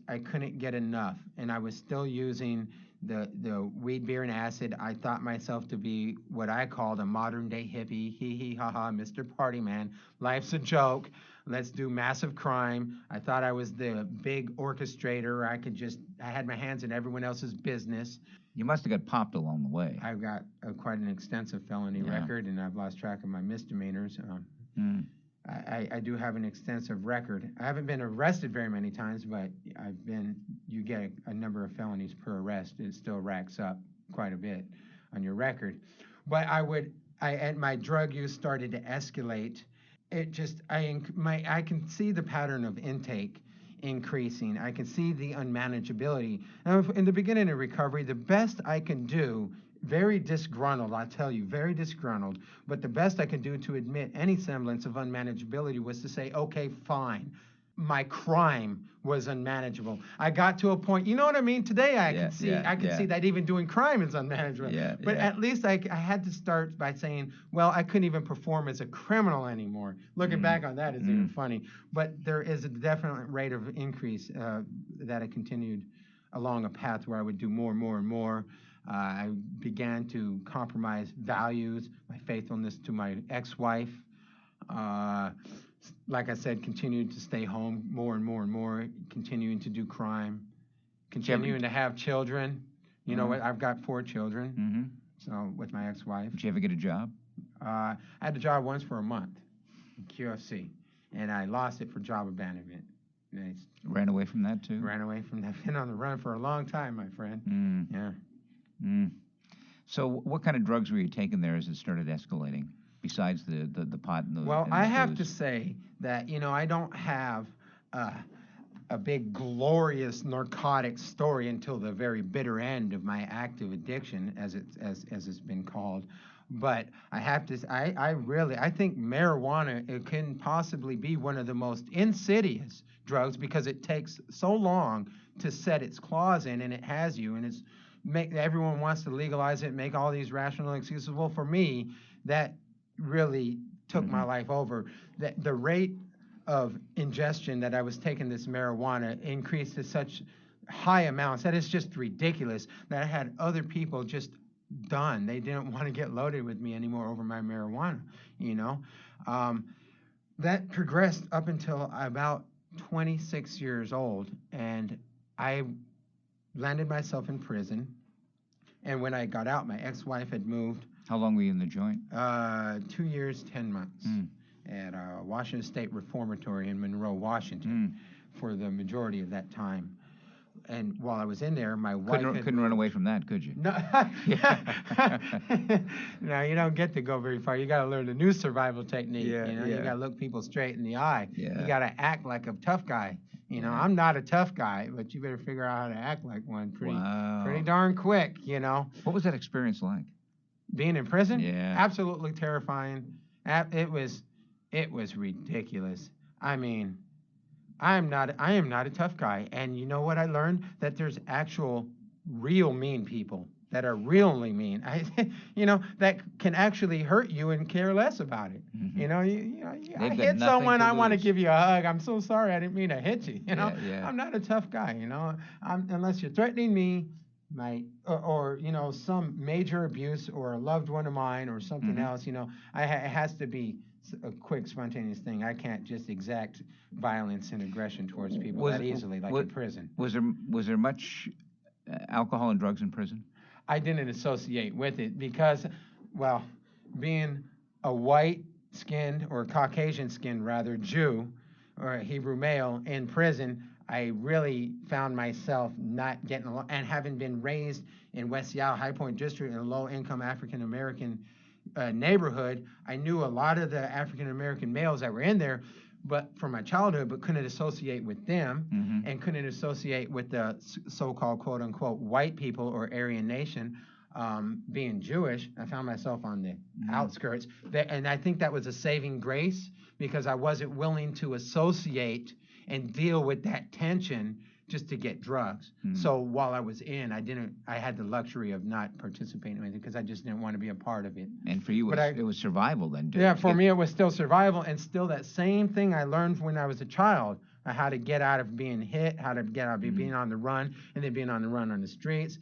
I couldn't get enough, and I was still using the weed, beer, and acid. I thought myself to be what I called a modern-day hippie, hee-hee, ha-ha, Mr. Party Man. Life's a joke. Let's do massive crime. I thought I was the big orchestrator. I had my hands in everyone else's business. You must have got popped along the way. I've got quite an extensive felony record, and I've lost track of my misdemeanors. I do have an extensive record. I haven't been arrested very many times, but you get a number of felonies per arrest. It still racks up quite a bit on your record. But my drug use started to escalate. I can see the pattern of intake increasing. I can see the unmanageability. Now, in the beginning of recovery, the best I can do, very disgruntled, I tell you, very disgruntled, but the best I could do to admit any semblance of unmanageability was to say, okay, fine. My crime was unmanageable. I got to a point, you know what I mean? Today I can see that even doing crime is unmanageable. But at least I had to start by saying, well, I couldn't even perform as a criminal anymore. Looking back on that is even funny. But there is a definite rate of increase that I continued along a path where I would do more and more and more. I began to compromise values, my faithfulness to my ex-wife. Like I said, continued to stay home more and more and more, continuing to do crime, continuing to have children. You know what? I've got 4 children, so with my ex-wife. Did you ever get a job? I had a job once for a month in QFC, and I lost it for job abandonment. And Ran away from that, too? Ran away from that. Been on the run for a long time, my friend. Yeah. So what kind of drugs were you taking there as it started escalating, besides the pot and the Well, and I the have booze? to say that, I don't have a big glorious narcotic story until the very bitter end of my active addiction, as it's been called. But I have to, I think marijuana, it can possibly be one of the most insidious drugs because it takes so long to set its claws in, and it has you, and everyone wants to legalize it, make all these rational excuses. Well, for me, that really took my life over. The rate of ingestion that I was taking this marijuana increased to such high amounts that it's just ridiculous that I had other people just done. They didn't want to get loaded with me anymore over my marijuana, That progressed up until about 26 years old, and I landed myself in prison. And when I got out, my ex-wife had moved. How long were you in the joint? 2 years, 10 months at Washington State Reformatory in Monroe, Washington, for the majority of that time. And while I was in there, my wife couldn't run away from that, could you? No, no, you don't get to go very far. You got to learn a new survival technique. You got to look people straight in the eye. You got to act like a tough guy. I'm not a tough guy, but you better figure out how to act like one pretty darn quick. What was that experience like? Being in prison? Yeah. Absolutely terrifying. It was ridiculous. I mean, I am not a tough guy. And you know what I learned? That there's actual real mean people that are really mean. That can actually hurt you and care less about it. I hit someone, I want to give you a hug. I'm so sorry, I didn't mean to hit you. I'm not a tough guy. Unless you're threatening me, or some major abuse or a loved one of mine or something else. It has to be a quick, spontaneous thing. I can't just exact violence and aggression towards people that easily, like in prison. Was there much alcohol and drugs in prison? I didn't associate with it because, well, being a white-skinned or Caucasian-skinned, rather, Jew or a Hebrew male in prison, I really found myself not getting along. And having been raised in West Seattle, High Point District, in a low-income African-American neighborhood, I knew a lot of the African-American males that were in there, but from my childhood, but couldn't associate with them and couldn't associate with the so-called quote-unquote white people or Aryan nation. Being Jewish, I found myself on the outskirts. And I think that was a saving grace because I wasn't willing to associate and deal with that tension just to get drugs. So while I was in, I had the luxury of not participating in anything because I just didn't want to be a part of it. And for you, it was survival then? Yeah, for me it was still survival, and still that same thing I learned when I was a child, how to get out of being hit, how to get out of being on the run, and then being on the run on the streets.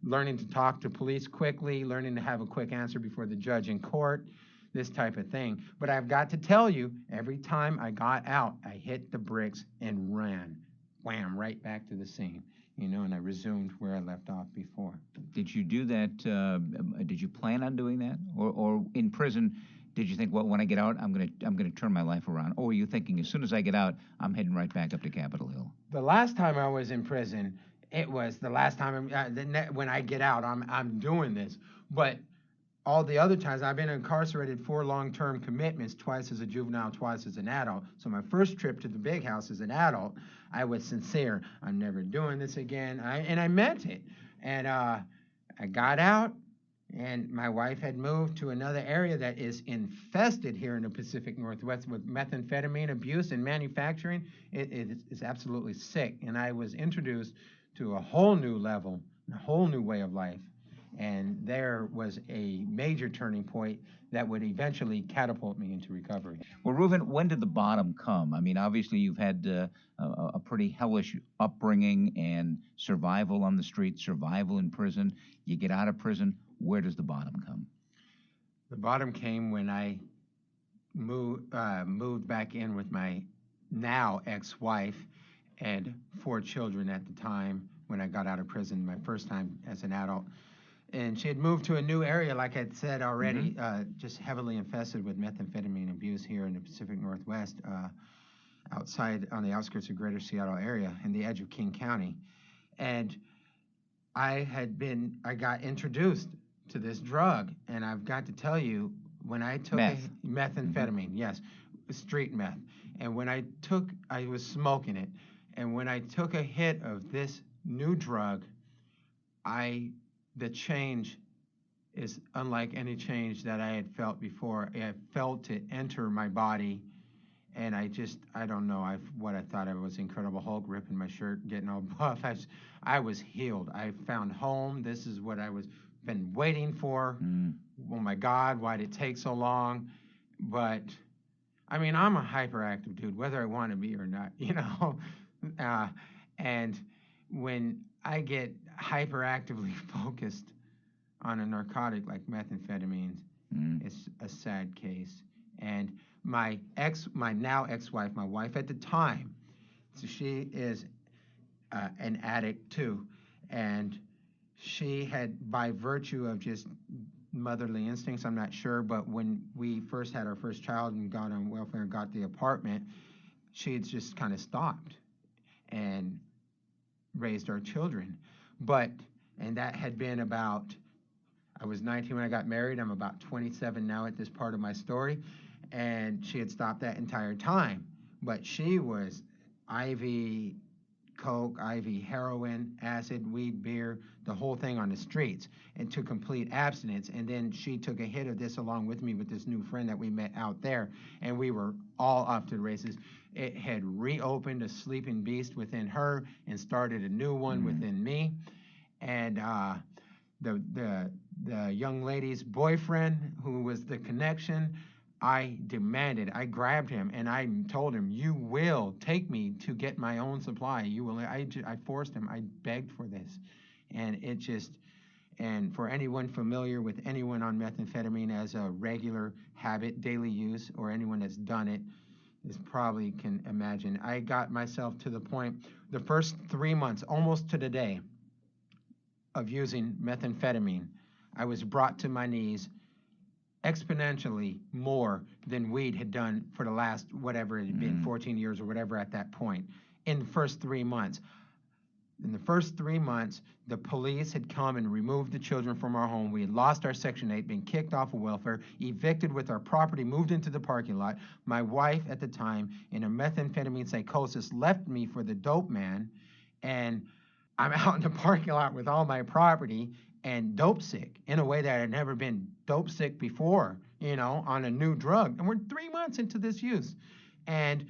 Learning to talk to police quickly, learning to have a quick answer before the judge in court, this type of thing. But I've got to tell you, every time I got out, I hit the bricks and ran. Wham, right back to the scene, and I resumed where I left off before. Did you do that, did you plan on doing that? Or in prison, did you think, well, when I get out, I'm gonna turn my life around? Or were you thinking, as soon as I get out, I'm heading right back up to Capitol Hill? The last time I was in prison, it was the last time, when I get out, I'm doing this. But all the other times, I've been incarcerated for long-term commitments, twice as a juvenile, twice as an adult. So my first trip to the big house as an adult, I was sincere. I'm never doing this again. And I meant it. And I got out, and my wife had moved to another area that is infested here in the Pacific Northwest with methamphetamine abuse and manufacturing. It's absolutely sick. And I was introduced to a whole new level, a whole new way of life And there was a major turning point that would eventually catapult me into recovery. Well, Ruvin, when did the bottom come? I mean, obviously you've had a pretty hellish upbringing and survival on the street, survival in prison. You get out of prison, where does the bottom come? The bottom came when I moved back in with my now ex-wife and 4 children at the time when I got out of prison, my first time as an adult. And she had moved to a new area, like I'd said already, just heavily infested with methamphetamine abuse here in the Pacific Northwest, outside on the outskirts of Greater Seattle area, in the edge of King County. And I got introduced to this drug, and I've got to tell you, when I took methamphetamine, yes, street meth, and when I was smoking it, and when I took a hit of this new drug, the change is unlike any change that I had felt before. I felt it enter my body, and I don't know, what I thought I was Incredible Hulk, ripping my shirt, getting all buff. I was healed. I found home. This is what I was been waiting for. Oh my God, why'd it take so long? But I mean, I'm a hyperactive dude, whether I want to be or not, you know. And when I get hyperactively focused on a narcotic like methamphetamines, it's a sad case. And my now ex-wife, my wife at the time, so she is an addict too, and she had, by virtue of just motherly instincts, I'm not sure, but when we first had our first child and got on welfare and got the apartment, she had just kind of stopped and raised our children. And that had been I was 19 when I got married. I'm about 27 now at this part of my story. And she had stopped that entire time. But she was IV coke, IV heroin, acid, weed, beer, the whole thing on the streets, and to complete abstinence. And then she took a hit of this along with me with this new friend that we met out there, and we were all off to the races. It had reopened a sleeping beast within her and started a new one within me. And the young lady's boyfriend, who was the connection, I grabbed him and I told him, you will take me to get my own supply. You will. I forced him. I begged for this. And for anyone familiar with anyone on methamphetamine as a regular habit, daily use, or anyone that's done it, is probably can imagine. I got myself to the point, the first 3 months, almost to the day, of using methamphetamine, I was brought to my knees exponentially more than weed had done for the last, whatever it had been, 14 years or whatever at that point, in the first 3 months. In the first 3 months, the police had come and removed the children from our home. We had lost our Section 8, been kicked off of welfare, evicted with our property, moved into the parking lot. My wife at the time, in a methamphetamine psychosis, left me for the dope man, and I'm out in the parking lot with all my property and dope sick in a way that I had never been dope sick before, you know, on a new drug. And we're 3 months into this use. And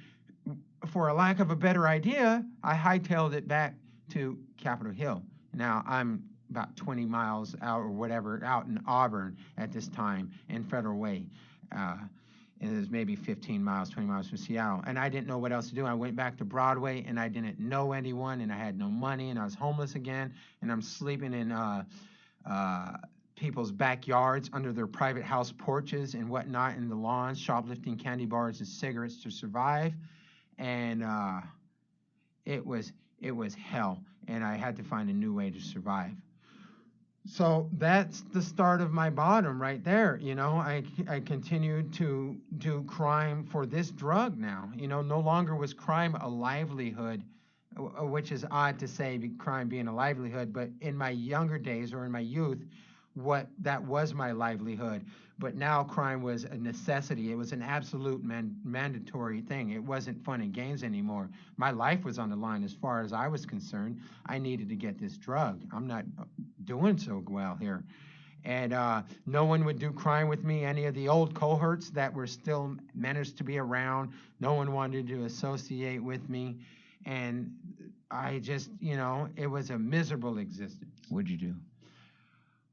for a lack of a better idea, I hightailed it back to Capitol Hill. Now, I'm about 20 miles out or whatever, out in Auburn at this time in Federal Way. And it was maybe 15 miles, 20 miles from Seattle. And I didn't know what else to do. I went back to Broadway, and I didn't know anyone, and I had no money, and I was homeless again, and I'm sleeping in people's backyards under their private house porches and whatnot, in the lawns, shoplifting candy bars and cigarettes to survive. And it was hell, and I had to find a new way to survive. So that's the start of my bottom right there. You know, I continued to do crime for this drug now. You know, no longer was crime a livelihood, which is odd to say, crime being a livelihood, but in my younger days or in my youth, that was my livelihood. But now crime was a necessity. It was an absolute mandatory thing. It wasn't fun and games anymore. My life was on the line as far as I was concerned. I needed to get this drug. I'm not doing so well here. And no one would do crime with me. Any of the old cohorts that were still managed to be around, no one wanted to associate with me. And I just, you know, it was a miserable existence. What'd you do?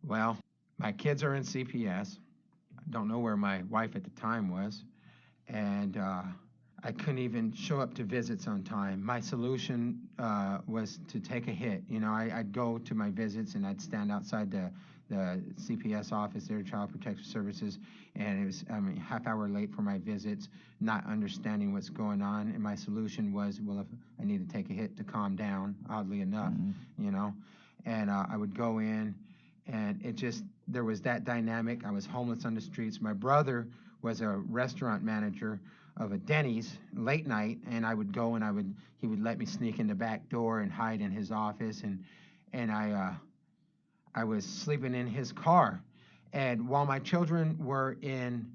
Well, my kids are in CPS. I don't know where my wife at the time was. And I couldn't even show up to visits on time. My solution was to take a hit. You know, I'd go to my visits and I'd stand outside the CPS office there, Child Protective Services, and it was, half hour late for my visits, not understanding what's going on. And my solution was, well, if I need to take a hit to calm down, oddly enough, you know. And I would go in, and it just, there was that dynamic. I was homeless on the streets. My brother was a restaurant manager of a Denny's late night, and I would go and he would let me sneak in the back door and hide in his office, and I was sleeping in his car. And while my children were in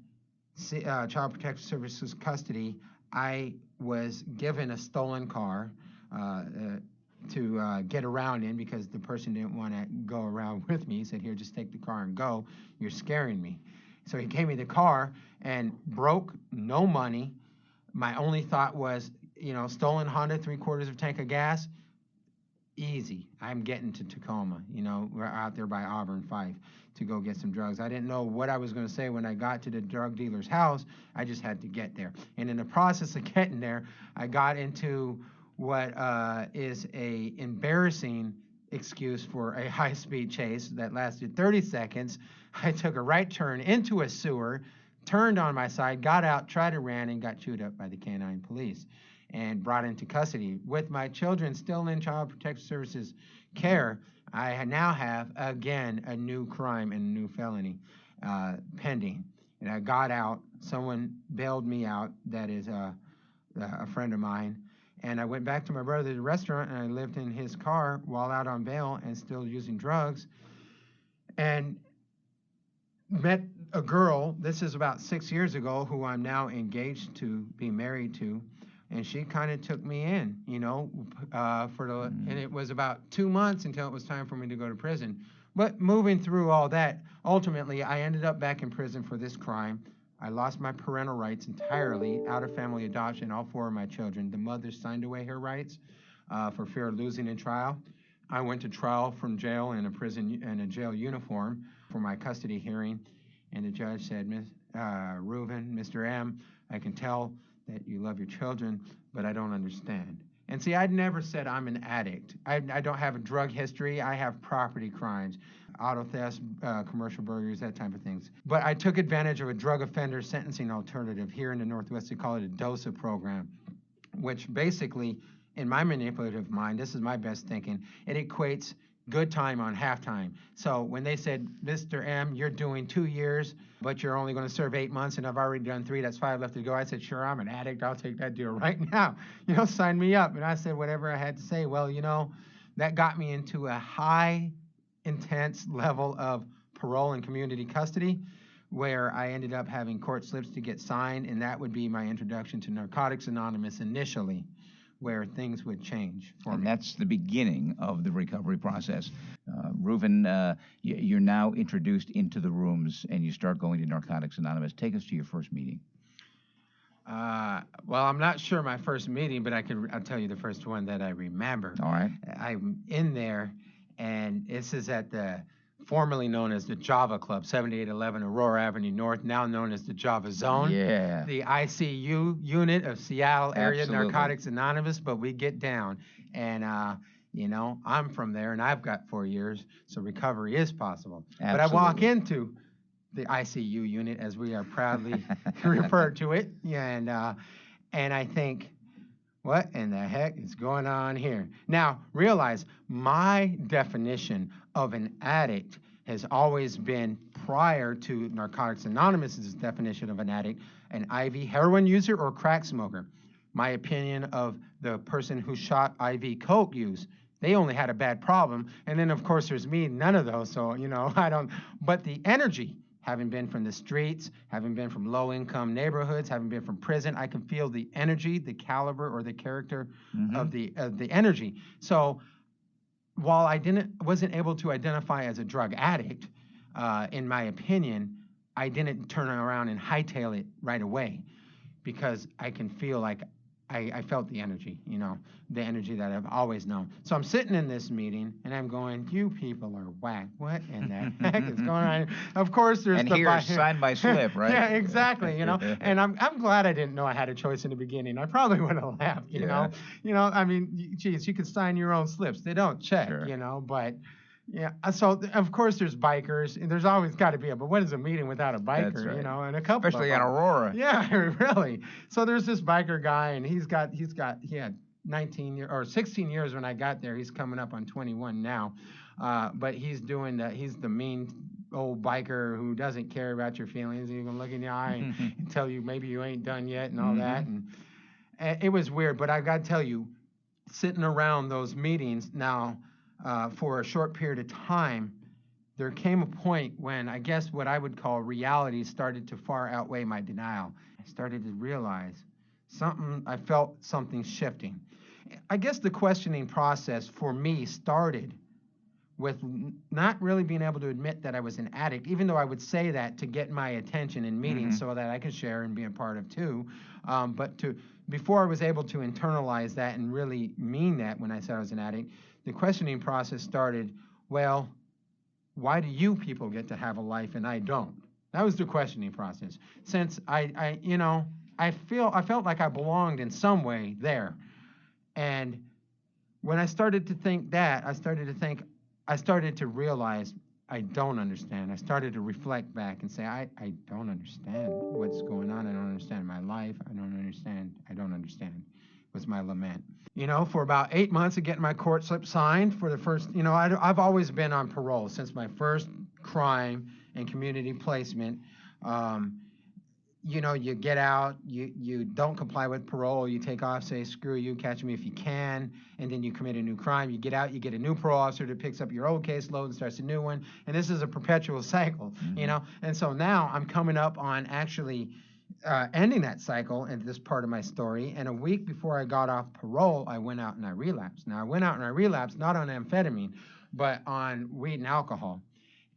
Child Protective Services custody, I was given a stolen car to get around in, because the person didn't want to go around with me. He said, here, just take the car and go. You're scaring me. So he gave me the car, and broke, no money. My only thought was, you know, stolen Honda, 3/4 of a tank of gas, easy. I'm getting to Tacoma. You know, we're out there by Auburn 5 to go get some drugs. I didn't know what I was going to say when I got to the drug dealer's house. I just had to get there. And in the process of getting there, I got into what is a embarrassing excuse for a high-speed chase that lasted 30 seconds. I took a right turn into a sewer, turned on my side, got out, tried to run, and got chewed up by the canine police and brought into custody. With my children still in Child Protective Services care, I now have, again, a new crime and a new felony pending. And I got out. Someone bailed me out that is a friend of mine. And I went back to my brother's restaurant, and I lived in his car while out on bail and still using drugs. And met a girl, this is about 6 years ago, who I'm now engaged to be married to. And she kind of took me in, you know, and it was about 2 months until it was time for me to go to prison. But moving through all that, ultimately, I ended up back in prison for this crime. I lost my parental rights entirely, out of family adoption, all 4 of my children. The mother signed away her rights for fear of losing in trial. I went to trial from jail in a jail uniform for my custody hearing, and the judge said, Ruvin, Mr. M, I can tell that you love your children, but I don't understand. And see, I'd never said I'm an addict. I don't have a drug history. I have property crimes, auto thefts, commercial burglaries, that type of things. But I took advantage of a drug offender sentencing alternative. Here in the Northwest, they call it a DOSA program, which basically, in my manipulative mind, this is my best thinking, it equates good time on half time. So when they said, Mr. M, you're doing 2 years, but you're only going to serve 8 months, and I've already done 3, that's 5 left to go. I said, sure, I'm an addict. I'll take that deal right now. You know, sign me up. And I said whatever I had to say. Well, you know, that got me into a high, intense level of parole and community custody, where I ended up having court slips to get signed, and that would be my introduction to Narcotics Anonymous initially, where things would change for me. And that's the beginning of the recovery process. Ruvin, you're now introduced into the rooms, and you start going to Narcotics Anonymous. Take us to your first meeting. Well, I'm not sure my first meeting, but I'll tell you the first one that I remember. All right. I'm in there, and this is at the formerly known as the Java Club, 7811 Aurora Avenue North, now known as the Java Zone. Yeah. The ICU unit of Seattle area Absolutely. Narcotics Anonymous, but we get down. And, you know, I'm from there, and I've got 4 years, so recovery is possible. Absolutely. But I walk into the ICU unit, as we are proudly referred to it, and I think, what in the heck is going on here? Now, realize my definition of an addict has always been, prior to Narcotics Anonymous's definition of an addict, an IV heroin user or crack smoker. My opinion of the person who shot IV coke use, they only had a bad problem. And then, of course, there's me, none of those. So, you know, I don't, but the energy, having been from the streets, having been from low-income neighborhoods, having been from prison, I can feel the energy, the caliber, or the character of the energy. So while I wasn't able to identify as a drug addict, in my opinion, I didn't turn around and hightail it right away, because I can feel like I felt the energy, the energy that I've always known. So I'm sitting in this meeting, and I'm going, you people are whack. What in the heck is going on? Of course, there's and here's sign my slip, right? Yeah, exactly, And I'm glad I didn't know I had a choice in the beginning. I probably would have left, you know. I mean, geez, you could sign your own slips. They don't check, but... Yeah, so of course there's bikers, and there's always got to be but what is a meeting without a biker, That's right. And a couple especially on Aurora. Yeah, really. So there's this biker guy, and he had 19 years or 16 years when I got there. He's coming up on 21 now, but he's the mean old biker who doesn't care about your feelings. He can look in the eye and tell you maybe you ain't done yet and all that, and it was weird. But I got to tell you, sitting around those meetings now. For a short period of time, there came a point when I guess what I would call reality started to far outweigh my denial. I started to realize I felt something shifting. I guess the questioning process for me started with not really being able to admit that I was an addict, even though I would say that to get my attention in meetings so that I could share and be a part of too. Before I was able to internalize that and really mean that when I said I was an addict, the questioning process started, well, why do you people get to have a life and I don't? That was the questioning process. Since I felt like I belonged in some way there. And when I started to think that, I started to realize I don't understand. I started to reflect back and say, I don't understand what's going on. I don't understand my life. I don't understand was my lament. For about 8 months of getting my court slip signed for the first, I've always been on parole since my first crime and community placement. You get out, you don't comply with parole, you take off, say, screw you, catch me if you can, and then you commit a new crime. You get out, you get a new parole officer that picks up your old caseload and starts a new one, and this is a perpetual cycle, And so now I'm coming up on actually ending that cycle in this part of my story, and a week before I got off parole, I went out and I relapsed. Now, I went out and I relapsed not on amphetamine, but on weed and alcohol,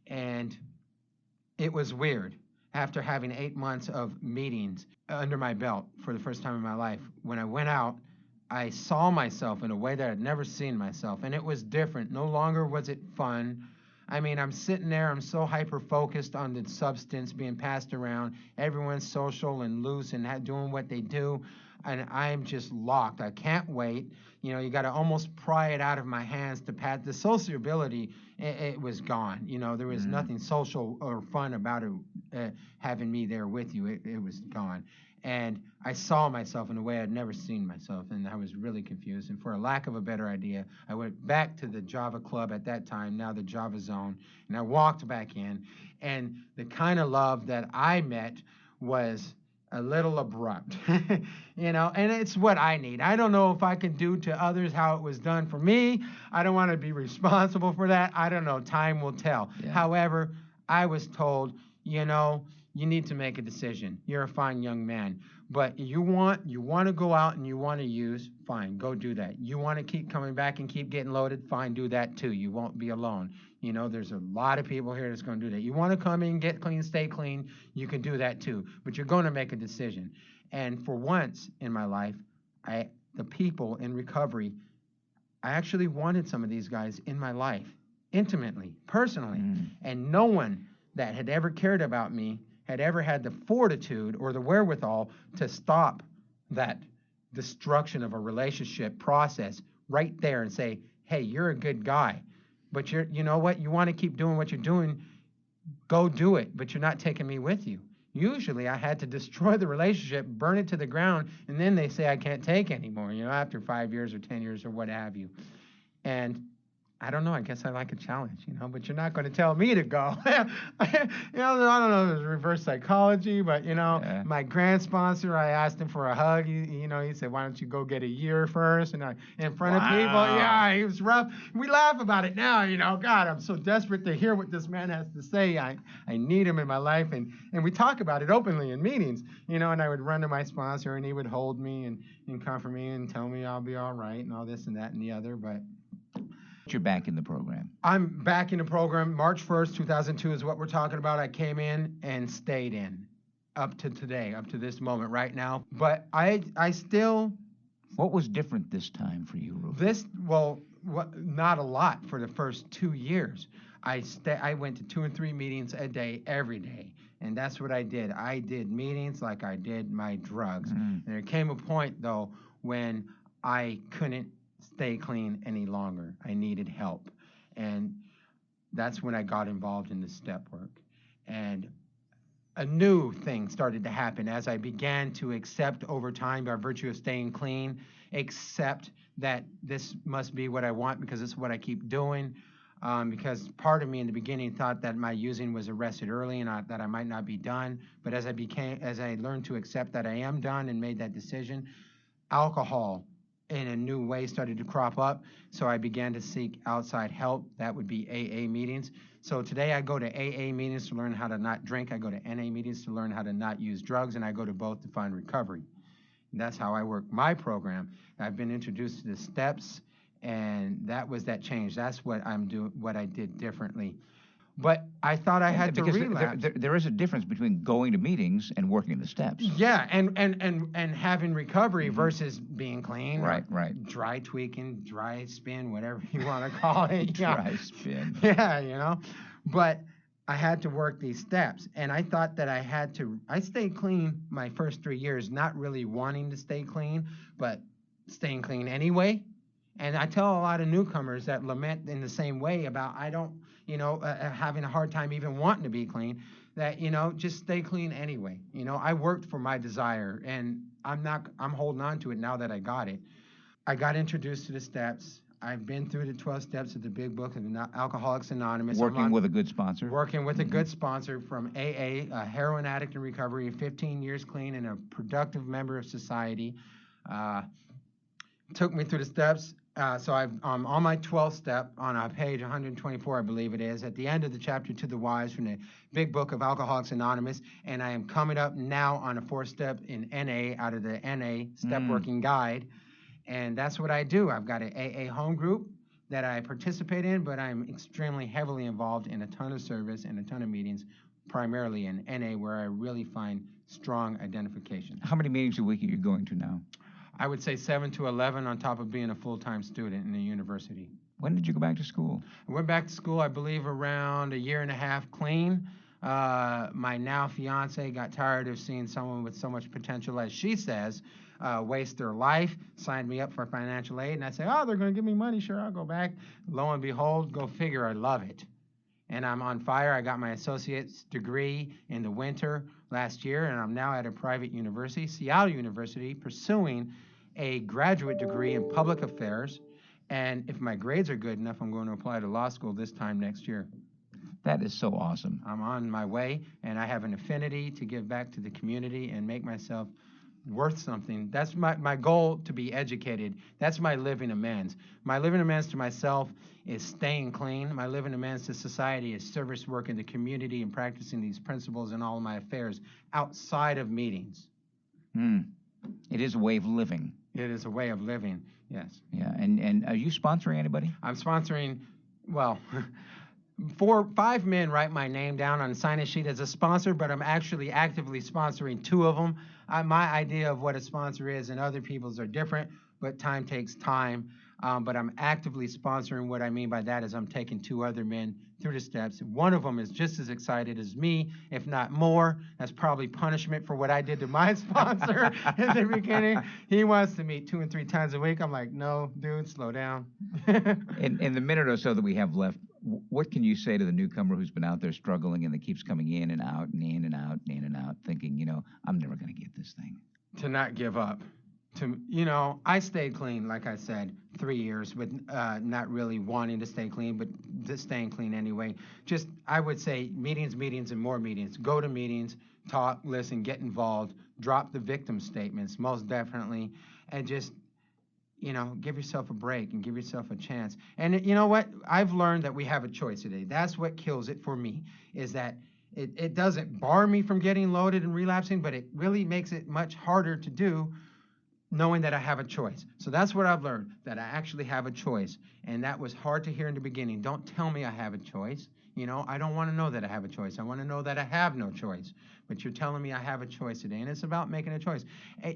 and it was weird. After having 8 months of meetings under my belt for the first time in my life, when I went out, I saw myself in a way that I'd never seen myself, and it was different. No longer was it fun. I mean, I'm sitting there, I'm so hyper-focused on the substance being passed around. Everyone's social and loose and doing what they do, and I'm just locked. I can't wait. You got to almost pry it out of my hands to pass. The sociability, it was gone. There was nothing social or fun about it, having me there with you. It was gone. And I saw myself in a way I'd never seen myself, and I was really confused. And for a lack of a better idea, I went back to the Java Club at that time, now the Java Zone, and I walked back in. And the kind of love that I met was a little abrupt, and it's what I need. I don't know if I can do to others how it was done for me. I don't want to be responsible for that. I don't know. Time will tell. Yeah. However, I was told, you need to make a decision. You're a fine young man, but you want to go out and you want to use, fine, go do that. You want to keep coming back and keep getting loaded, fine, do that too. You won't be alone. There's a lot of people here that's going to do that. You want to come in, get clean, stay clean, you can do that too, but you're going to make a decision. And for once in my life, the people in recovery, I actually wanted some of these guys in my life, intimately, personally, and no one that had ever cared about me had ever had the fortitude or the wherewithal to stop that destruction of a relationship process right there and say, hey, you're a good guy, but you know what? You want to keep doing what you're doing, go do it, but you're not taking me with you. Usually I had to destroy the relationship, burn it to the ground, and then they say I can't take anymore, after 5 years or 10 years or what have you. And I don't know. I guess I like a challenge, but you're not going to tell me to go. I don't know if it's reverse psychology, but, my grant sponsor, I asked him for a hug. He said, why don't you go get a year first? And in front of people, yeah, he was rough. We laugh about it now, God, I'm so desperate to hear what this man has to say. I need him in my life. And we talk about it openly in meetings, and I would run to my sponsor and he would hold me and comfort me and tell me I'll be all right and all this and that and the other, but... You're back in the program. I'm back in the program. March 1st, 2002 is what we're talking about. I came in and stayed in up to today, up to this moment right now. But I still What was different this time for you, Ruvin? Not a lot for the first 2 years. I went to 2 and 3 meetings a day, every day. And that's what I did. I did meetings like I did my drugs. And there came a point, though, when I couldn't stay clean any longer. I needed help. And that's when I got involved in the step work. And a new thing started to happen as I began to accept over time, by virtue of staying clean, accept that this must be what I want because it's what I keep doing. Because part of me in the beginning thought that my using was arrested early and that I might not be done. But as I learned to accept that I am done and made that decision, alcohol in a new way started to crop up. So I began to seek outside help. That would be AA meetings. So today I go to AA meetings to learn how to not drink. I go to NA meetings to learn how to not use drugs. And I go to both to find recovery. And that's how I work my program. I've been introduced to the steps. And that was that change. That's what what I did differently. But I thought I had to relapse. There is a difference between going to meetings and working the steps. Yeah, and having recovery versus being clean. Right. Dry tweaking, dry spin, whatever you want to call it. Dry spin. Yeah, But I had to work these steps. And I thought that I stayed clean my first 3 years, not really wanting to stay clean, but staying clean anyway. And I tell a lot of newcomers that lament in the same way about having a hard time even wanting to be clean, that, just stay clean anyway. I worked for my desire, and I'm holding on to it now that I got it. I got introduced to the steps. I've been through the 12 steps of the big book of Alcoholics Anonymous. Working with a good sponsor. Working with a good sponsor from AA, a heroin addict in recovery, 15 years clean, and a productive member of society. Took me through the steps. So I'm on my 12th step on page 124, I believe it is, at the end of the chapter To the Wise from the Big Book of Alcoholics Anonymous, and I am coming up now on a 4th step in NA out of the NA Step Working Guide, and that's what I do. I've got an AA home group that I participate in, but I'm extremely heavily involved in a ton of service and a ton of meetings, primarily in NA, where I really find strong identification. How many meetings a week are you going to now? I would say 7 to 11 on top of being a full-time student in the university. When did you go back to school? I went back to school, I believe, around 1.5 years clean. My now fiance got tired of seeing someone with so much potential, as she says, waste their life, signed me up for financial aid, and I said, they're going to give me money, sure, I'll go back. Lo and behold, go figure, I love it. And I'm on fire. I got my associate's degree in the winter last year, and I'm now at a private university, Seattle University, pursuing a graduate degree in public affairs. And if my grades are good enough, I'm going to apply to law school this time next year. That is so awesome. I'm on my way, and I have an affinity to give back to the community and make myself worth something. That's my goal, to be educated. That's my living amends. My living amends to myself is staying clean. My living amends to society is service work in the community and practicing these principles in all of my affairs outside of meetings. It is a way of living. It is a way of living, yes. Yeah, and are you sponsoring anybody? I'm sponsoring, 5 men write my name down on a sign-in sheet as a sponsor, but I'm actually actively sponsoring 2 of them. My idea of what a sponsor is and other people's are different, but time takes time. But I'm actively sponsoring. What I mean by that is I'm taking 2 other men through the steps. One of them is just as excited as me, if not more. That's probably punishment for what I did to my sponsor in the beginning. He wants to meet 2 and 3 times a week. I'm like, no, dude, slow down. In the minute or so that we have left, what can you say to the newcomer who's been out there struggling and that keeps coming in and out and in and out and in and out, thinking, I'm never going to get this thing? To not give up. I stayed clean, like I said, 3 years, with not really wanting to stay clean, but just staying clean anyway. Just, I would say, meetings, and more meetings. Go to meetings, talk, listen, get involved, drop the victim statements, most definitely, and just, give yourself a break and give yourself a chance. And you know what? I've learned that we have a choice today. That's what kills it for me, is that it doesn't bar me from getting loaded and relapsing, but it really makes it much harder to do knowing that I have a choice. So that's what I've learned, that I actually have a choice. And that was hard to hear in the beginning. Don't tell me I have a choice. You know, I don't want to know that I have a choice. I want to know that I have no choice. But you're telling me I have a choice today, and it's about making a choice.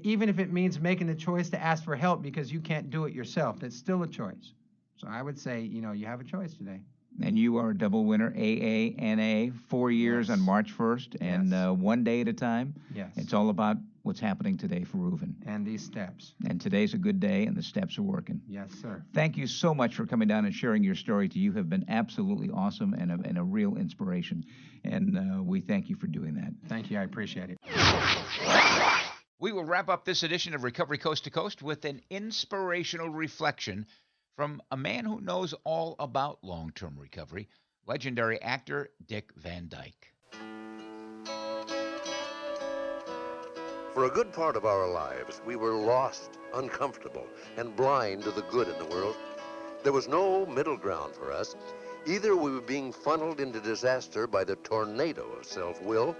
Even if it means making the choice to ask for help because you can't do it yourself, that's still a choice. So I would say, you know, you have a choice today. And you are a double winner, AA, NA, 4 years on March 1st, and one day at a time. Yes. It's all about what's happening today for Ruvin. And these steps. And today's a good day, and the steps are working. Yes, sir. Thank you so much for coming down and sharing your story. You have been absolutely awesome and a real inspiration. And we thank you for doing that. Thank you. I appreciate it. We will wrap up this edition of Recovery Coast to Coast with an inspirational reflection from a man who knows all about long-term recovery, legendary actor Dick Van Dyke. For a good part of our lives, we were lost, uncomfortable, and blind to the good in the world. There was no middle ground for us. Either we were being funneled into disaster by the tornado of self-will,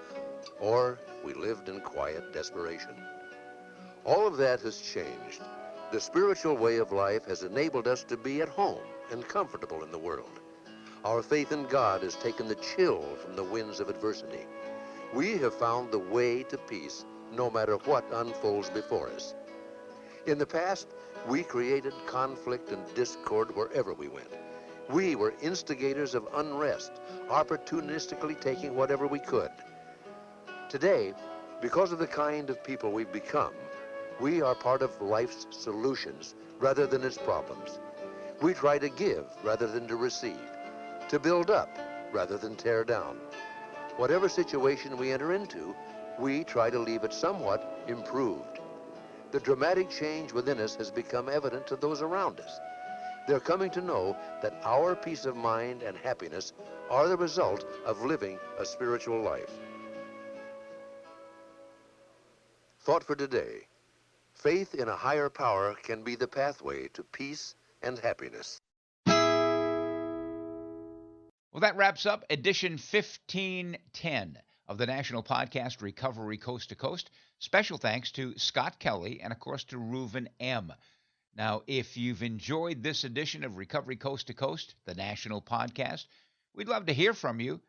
or we lived in quiet desperation. All of that has changed. The spiritual way of life has enabled us to be at home and comfortable in the world. Our faith in God has taken the chill from the winds of adversity. We have found the way to peace no matter what unfolds before us. In the past, we created conflict and discord wherever we went. We were instigators of unrest, opportunistically taking whatever we could. Today, because of the kind of people we've become, we are part of life's solutions rather than its problems. We try to give rather than to receive, to build up rather than tear down. Whatever situation we enter into, we try to leave it somewhat improved. The dramatic change within us has become evident to those around us. They're coming to know that our peace of mind and happiness are the result of living a spiritual life. Thought for today. Faith in a higher power can be the pathway to peace and happiness. Well, that wraps up edition 1510 of the national podcast Recovery Coast to Coast. Special thanks to Scott Kelley and, of course, to Ruvin M. Now, if you've enjoyed this edition of Recovery Coast to Coast, the national podcast, we'd love to hear from you.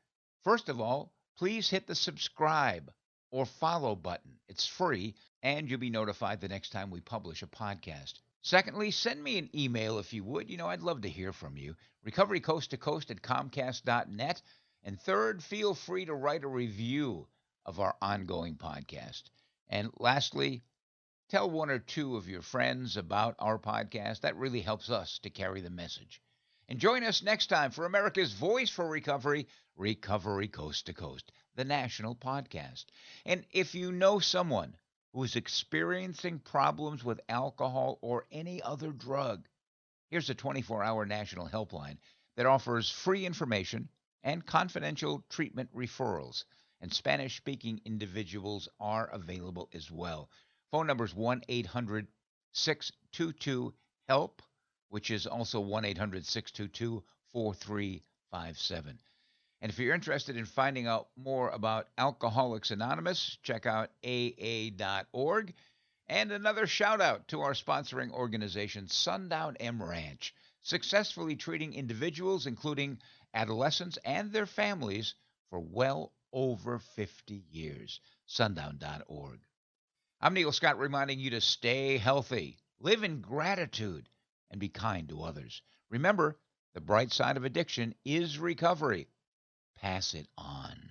First of all, please hit the subscribe or follow button. It's free, and you'll be notified the next time we publish a podcast. Secondly, send me an email if you would. You know, I'd love to hear from you. recoverycoasttocoast@comcast.net. And third, feel free to write a review of our ongoing podcast. And lastly, tell one or two of your friends about our podcast. That really helps us to carry the message. And join us next time for America's Voice for Recovery, Recovery Coast to Coast, the national podcast. And if you know someone who is experiencing problems with alcohol or any other drug, here's a 24-hour national helpline that offers free information and confidential treatment referrals. And Spanish-speaking individuals are available as well. Phone number is 1-800-622-HELP, which is also 1-800-622-4357. And if you're interested in finding out more about Alcoholics Anonymous, check out AA.org. And another shout out to our sponsoring organization, Sundown M Ranch, successfully treating individuals, including adolescents and their families, for well over 50 years. Sundown.org. I'm Neil Scott, reminding you to stay healthy, live in gratitude, and be kind to others. Remember, the bright side of addiction is recovery. Pass it on.